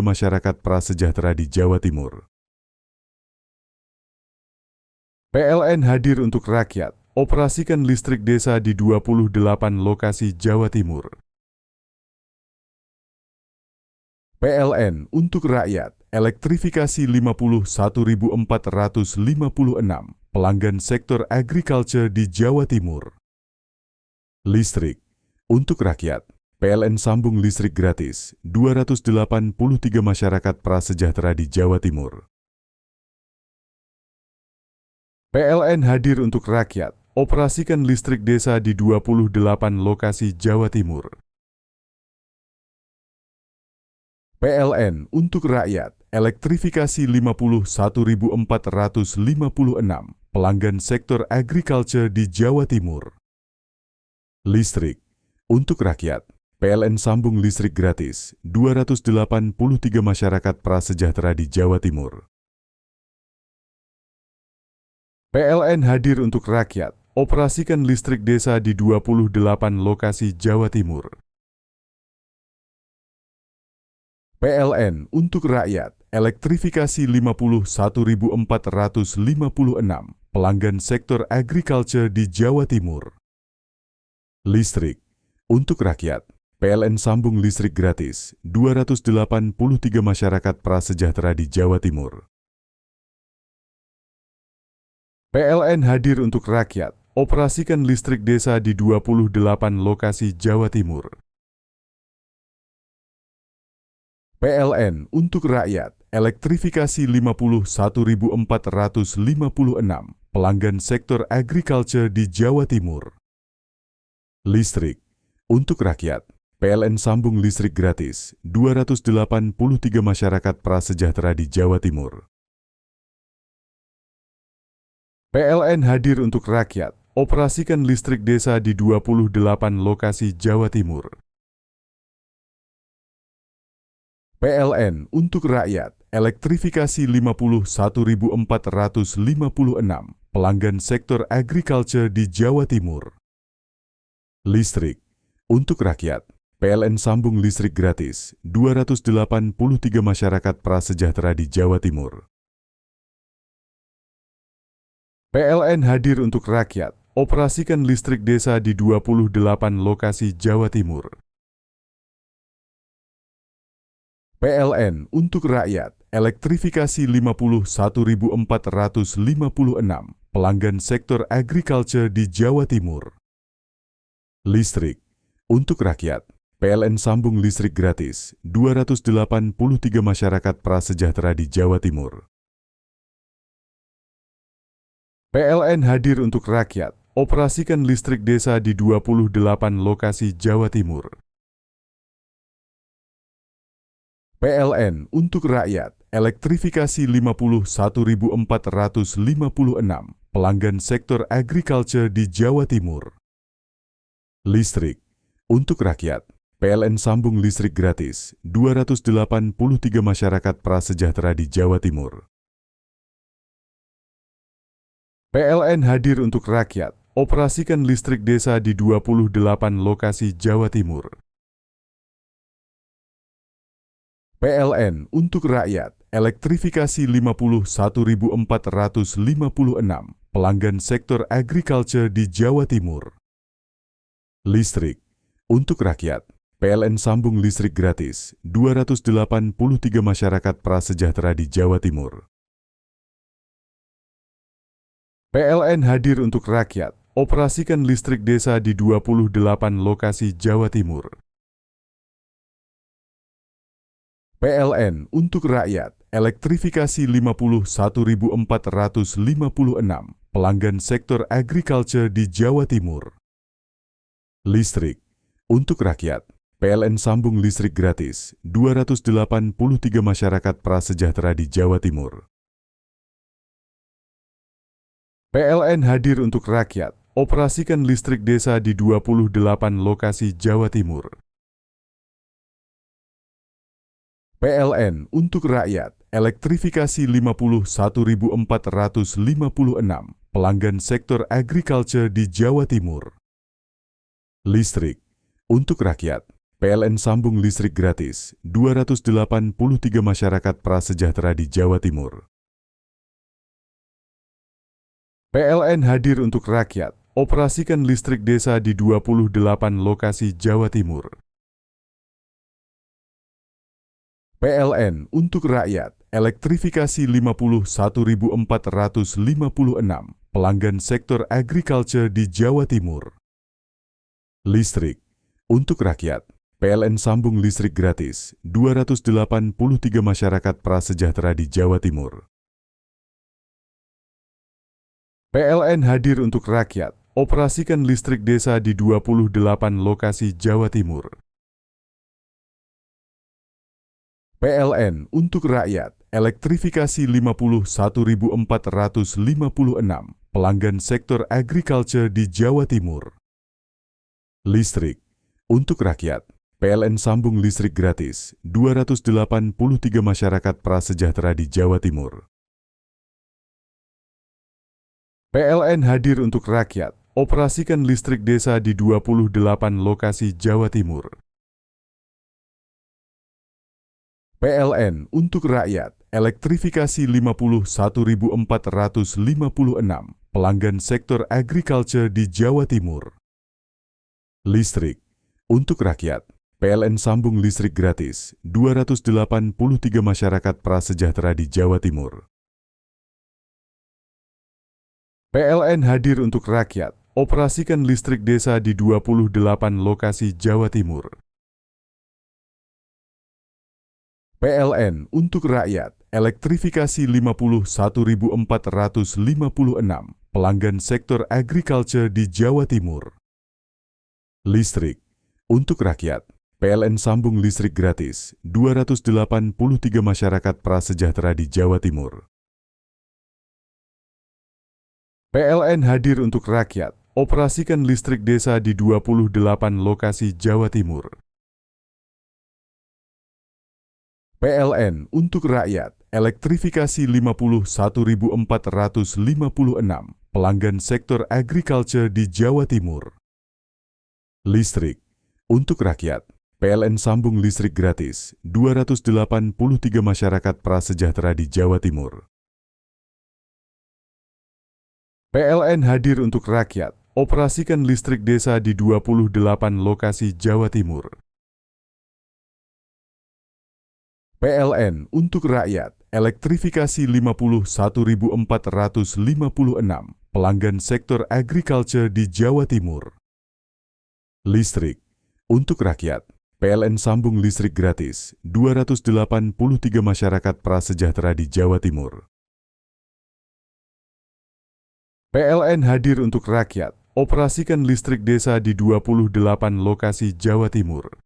Speaker 5: masyarakat prasejahtera di Jawa Timur. PLN hadir untuk rakyat, operasikan listrik desa di 28 lokasi Jawa Timur. PLN untuk rakyat, elektrifikasi 51.456 pelanggan sektor agriculture di Jawa Timur. Listrik untuk rakyat, PLN sambung listrik gratis 283 masyarakat prasejahtera di Jawa Timur. PLN hadir untuk rakyat, operasikan listrik desa di 28 lokasi Jawa Timur. PLN untuk rakyat, elektrifikasi 51.456 pelanggan sektor agriculture di Jawa Timur. Listrik untuk rakyat, PLN sambung listrik gratis 283 masyarakat prasejahtera di Jawa Timur. PLN hadir untuk rakyat, operasikan listrik desa di 28 lokasi Jawa Timur. PLN untuk rakyat, elektrifikasi 51.456 pelanggan sektor agriculture di Jawa Timur. Listrik untuk rakyat, PLN sambung listrik gratis 283 masyarakat prasejahtera di Jawa Timur. PLN hadir untuk rakyat, operasikan listrik desa di 28 lokasi Jawa Timur. PLN untuk rakyat, elektrifikasi 51.456 pelanggan sektor agriculture di Jawa Timur. Listrik untuk rakyat, PLN sambung listrik gratis 283 masyarakat prasejahtera di Jawa Timur. PLN hadir untuk rakyat, operasikan listrik desa di 28 lokasi Jawa Timur. PLN untuk rakyat, elektrifikasi 51.456 pelanggan sektor agriculture di Jawa Timur. Listrik untuk rakyat, PLN sambung listrik gratis 283 masyarakat prasejahtera di Jawa Timur. PLN hadir untuk rakyat, operasikan listrik desa di 28 lokasi Jawa Timur. PLN untuk rakyat, elektrifikasi 51.456 pelanggan sektor agriculture di Jawa Timur. Listrik untuk rakyat, PLN sambung listrik gratis 283 masyarakat prasejahtera di Jawa Timur. PLN hadir untuk rakyat, operasikan listrik desa di 28 lokasi Jawa Timur. PLN untuk rakyat, elektrifikasi 51.456 pelanggan sektor agriculture di Jawa Timur. Listrik untuk rakyat, PLN sambung listrik gratis 283 masyarakat prasejahtera di Jawa Timur. PLN hadir untuk rakyat, operasikan listrik desa di 28 lokasi Jawa Timur. PLN untuk rakyat, elektrifikasi 51.456 pelanggan sektor agriculture di Jawa Timur. Listrik untuk rakyat, PLN sambung listrik gratis 283 masyarakat prasejahtera di Jawa Timur. PLN hadir untuk rakyat, operasikan listrik desa di 28 lokasi Jawa Timur. PLN untuk rakyat, elektrifikasi 51.456 pelanggan sektor agriculture di Jawa Timur. Listrik untuk rakyat, PLN sambung listrik gratis 283 masyarakat prasejahtera di Jawa Timur. PLN hadir untuk rakyat, operasikan listrik desa di 28 lokasi Jawa Timur. PLN untuk rakyat, elektrifikasi 51.456 pelanggan sektor agriculture di Jawa Timur. Listrik untuk rakyat, PLN sambung listrik gratis 283 masyarakat prasejahtera di Jawa Timur. PLN hadir untuk rakyat, operasikan listrik desa di 28 lokasi Jawa Timur. PLN untuk rakyat, elektrifikasi 51.456 pelanggan sektor agriculture di Jawa Timur. Listrik untuk rakyat, PLN sambung listrik gratis 283 masyarakat prasejahtera di Jawa Timur. PLN hadir untuk rakyat, operasikan listrik desa di 28 lokasi Jawa Timur. PLN untuk rakyat, elektrifikasi 51.456 pelanggan sektor agriculture di Jawa Timur. Listrik untuk rakyat, PLN sambung listrik gratis 283 masyarakat prasejahtera di Jawa Timur. PLN hadir untuk rakyat, operasikan listrik desa di 28 lokasi Jawa Timur. PLN untuk rakyat, elektrifikasi 51.456 pelanggan sektor agriculture di Jawa Timur. Listrik untuk rakyat, PLN sambung listrik gratis 283 masyarakat prasejahtera di Jawa Timur. PLN hadir untuk rakyat, operasikan listrik desa di 28 lokasi Jawa Timur. PLN untuk rakyat, elektrifikasi 51.456 pelanggan sektor agriculture di Jawa Timur. Listrik untuk rakyat, PLN sambung listrik gratis 283 masyarakat prasejahtera di Jawa Timur. PLN hadir untuk rakyat, operasikan listrik desa di 28 lokasi Jawa Timur. PLN untuk rakyat, elektrifikasi 51.456 pelanggan sektor agriculture di Jawa Timur. Listrik untuk rakyat, PLN sambung listrik gratis 283 masyarakat prasejahtera di Jawa Timur. PLN hadir untuk rakyat, operasikan listrik desa di 28 lokasi Jawa Timur. PLN untuk rakyat, elektrifikasi 51.456 pelanggan sektor agriculture di Jawa Timur. Listrik untuk rakyat, PLN sambung listrik gratis 283 masyarakat prasejahtera di Jawa Timur. PLN hadir untuk rakyat, operasikan listrik desa di 28 lokasi Jawa Timur.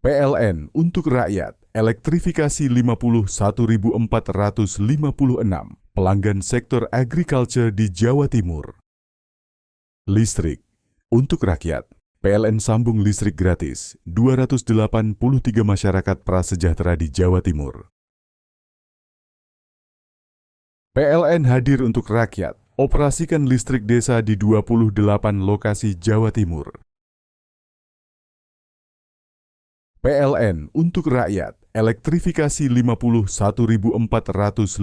Speaker 5: PLN untuk rakyat, elektrifikasi 51.456 pelanggan sektor agriculture di Jawa Timur. Listrik untuk rakyat, PLN sambung listrik gratis 283 masyarakat prasejahtera di Jawa Timur. PLN hadir untuk rakyat, operasikan listrik desa di 28 lokasi Jawa Timur. PLN untuk rakyat, elektrifikasi 51.456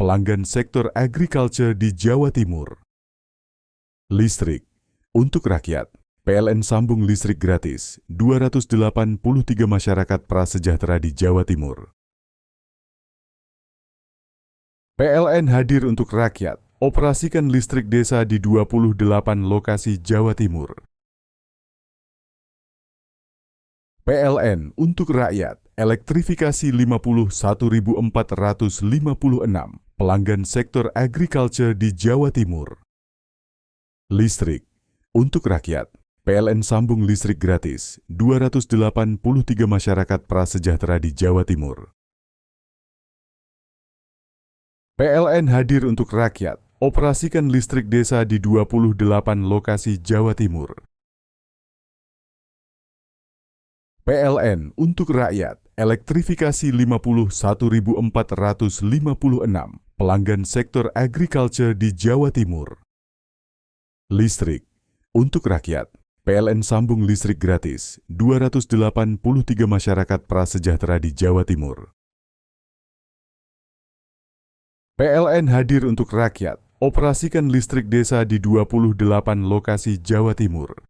Speaker 5: pelanggan sektor agriculture di Jawa Timur. Listrik untuk rakyat, PLN sambung listrik gratis 283 masyarakat prasejahtera di Jawa Timur. PLN hadir untuk rakyat, operasikan listrik desa di 28 lokasi Jawa Timur. PLN untuk rakyat, elektrifikasi 51.456 pelanggan sektor agriculture di Jawa Timur. Listrik untuk rakyat, PLN sambung listrik gratis 283 masyarakat prasejahtera di Jawa Timur. PLN hadir untuk rakyat, operasikan listrik desa di 28 lokasi Jawa Timur. PLN untuk rakyat, elektrifikasi 51.456 pelanggan sektor agriculture di Jawa Timur. Listrik untuk rakyat, PLN sambung listrik gratis 283 masyarakat prasejahtera di Jawa Timur. PLN hadir untuk rakyat, operasikan listrik desa di 28 lokasi Jawa Timur.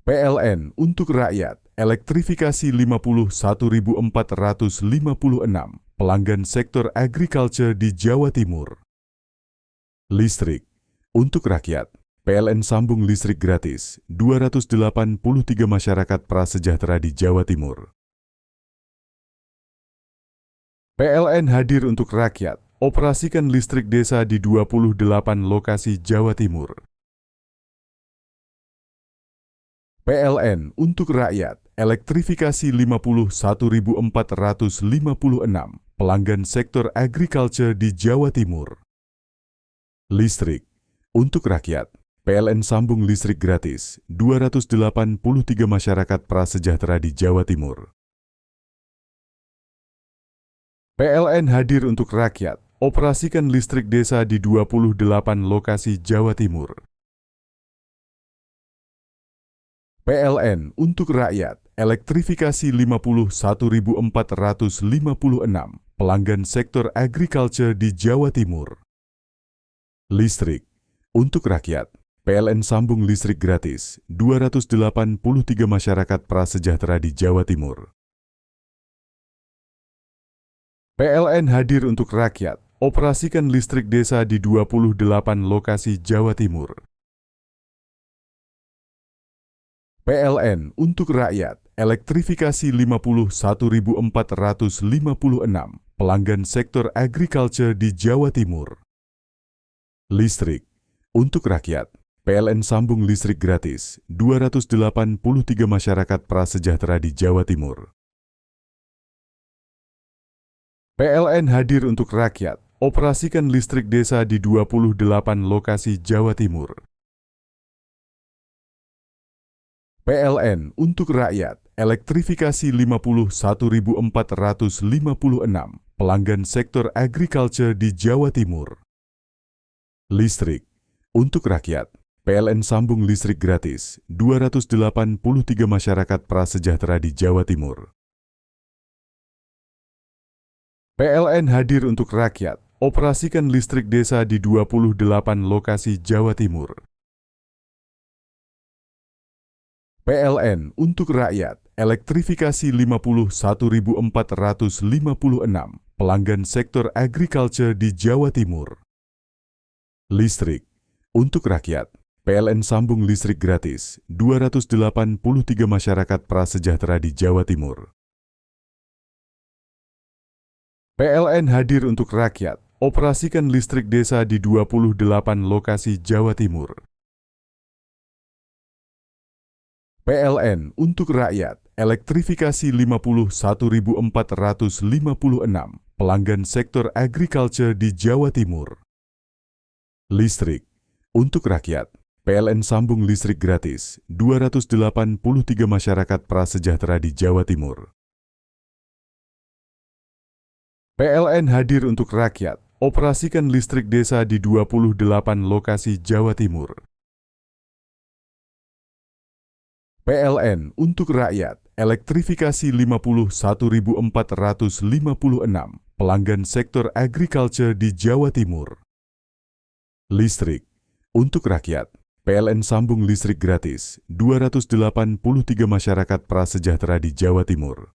Speaker 5: PLN untuk rakyat, elektrifikasi 51.456 pelanggan sektor agriculture di Jawa Timur. Listrik untuk rakyat, PLN sambung listrik gratis 283 masyarakat prasejahtera di Jawa Timur. PLN hadir untuk rakyat, operasikan listrik desa di 28 lokasi Jawa Timur. PLN untuk rakyat, elektrifikasi 51.456 pelanggan sektor agriculture di Jawa Timur. Listrik untuk rakyat, PLN sambung listrik gratis 283 masyarakat prasejahtera di Jawa Timur. PLN hadir untuk rakyat, operasikan listrik desa di 28 lokasi Jawa Timur. PLN untuk rakyat, elektrifikasi 51.456 pelanggan sektor agriculture di Jawa Timur. Listrik untuk rakyat, PLN sambung listrik gratis 283 masyarakat prasejahtera di Jawa Timur. PLN hadir untuk rakyat, operasikan listrik desa di 28 lokasi Jawa Timur. PLN untuk rakyat, elektrifikasi 51.456 pelanggan sektor agriculture di Jawa Timur. Listrik untuk rakyat, PLN sambung listrik gratis 283 masyarakat prasejahtera di Jawa Timur. PLN hadir untuk rakyat, operasikan listrik desa di 28 lokasi Jawa Timur. PLN untuk rakyat, elektrifikasi 51.456 pelanggan sektor agriculture di Jawa Timur. Listrik untuk rakyat, PLN sambung listrik gratis 283 masyarakat prasejahtera di Jawa Timur. PLN hadir untuk rakyat, operasikan listrik desa di 28 lokasi Jawa Timur. PLN untuk rakyat, elektrifikasi 51.456 pelanggan sektor agriculture di Jawa Timur. Listrik untuk rakyat, PLN sambung listrik gratis 283 masyarakat prasejahtera di Jawa Timur. PLN hadir untuk rakyat, operasikan listrik desa di 28 lokasi Jawa Timur. PLN untuk rakyat, elektrifikasi 51.456 pelanggan sektor agriculture di Jawa Timur. Listrik untuk rakyat, PLN sambung listrik gratis 283 masyarakat prasejahtera di Jawa Timur. PLN hadir untuk rakyat, operasikan listrik desa di 28 lokasi Jawa Timur. PLN untuk rakyat, elektrifikasi 51.456 pelanggan sektor agriculture di Jawa Timur. Listrik untuk rakyat, PLN sambung listrik gratis 283 masyarakat prasejahtera di Jawa Timur.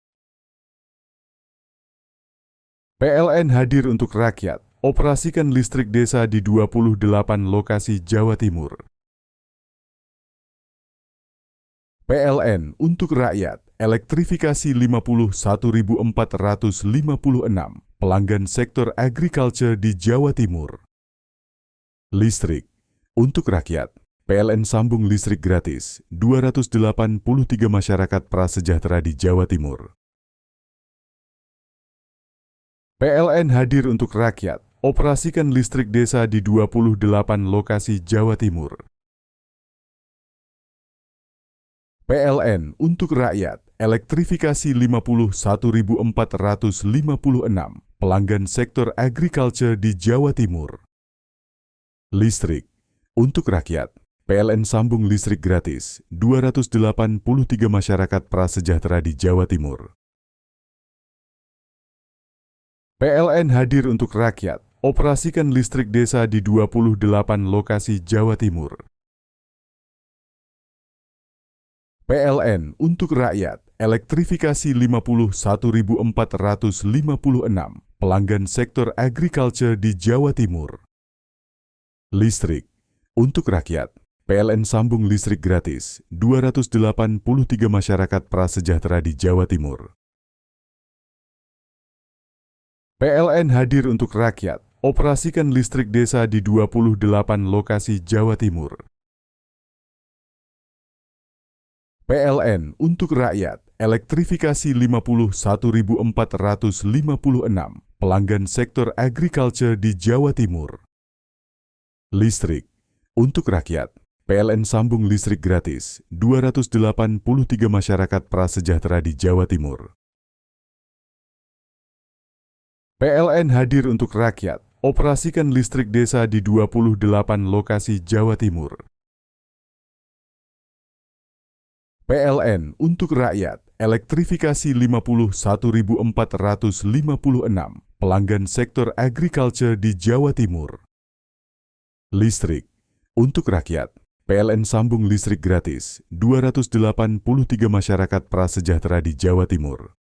Speaker 5: PLN hadir untuk rakyat, operasikan listrik desa di 28 lokasi Jawa Timur. PLN untuk rakyat, elektrifikasi 51.456 pelanggan sektor agriculture di Jawa Timur. Listrik untuk rakyat, PLN sambung listrik gratis 283 masyarakat prasejahtera di Jawa Timur. PLN hadir untuk rakyat, operasikan listrik desa di 28 lokasi Jawa Timur. PLN untuk rakyat, elektrifikasi 51.456 pelanggan sektor agriculture di Jawa Timur. Listrik untuk rakyat, PLN sambung listrik gratis 283 masyarakat prasejahtera di Jawa Timur. PLN hadir untuk rakyat, operasikan listrik desa di 28 lokasi Jawa Timur. PLN untuk rakyat, elektrifikasi 51.456 pelanggan sektor agriculture di Jawa Timur. Listrik untuk rakyat, PLN sambung listrik gratis 283 masyarakat prasejahtera di Jawa Timur. PLN hadir untuk rakyat, operasikan listrik desa di 28 lokasi Jawa Timur. PLN untuk rakyat, elektrifikasi 51.456 pelanggan sektor agriculture di Jawa Timur. Listrik untuk rakyat, PLN sambung listrik gratis 283 masyarakat prasejahtera di Jawa Timur. PLN hadir untuk rakyat, operasikan listrik desa di 28 lokasi Jawa Timur. PLN untuk rakyat, elektrifikasi 51.456 pelanggan sektor agriculture di Jawa Timur. Listrik untuk rakyat, PLN sambung listrik gratis 283 masyarakat prasejahtera di Jawa Timur.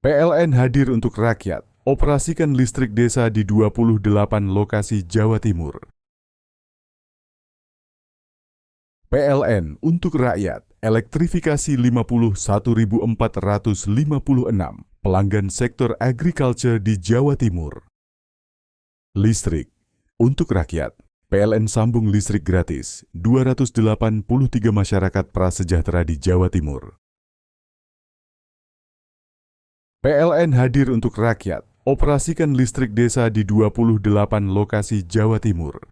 Speaker 5: PLN hadir untuk rakyat, operasikan listrik desa di 28 lokasi Jawa Timur. PLN untuk rakyat, elektrifikasi 51.456 pelanggan sektor agriculture di Jawa Timur. Listrik untuk rakyat, PLN sambung listrik gratis 283 masyarakat prasejahtera di Jawa Timur. PLN hadir untuk rakyat, operasikan listrik desa di 28 lokasi Jawa Timur.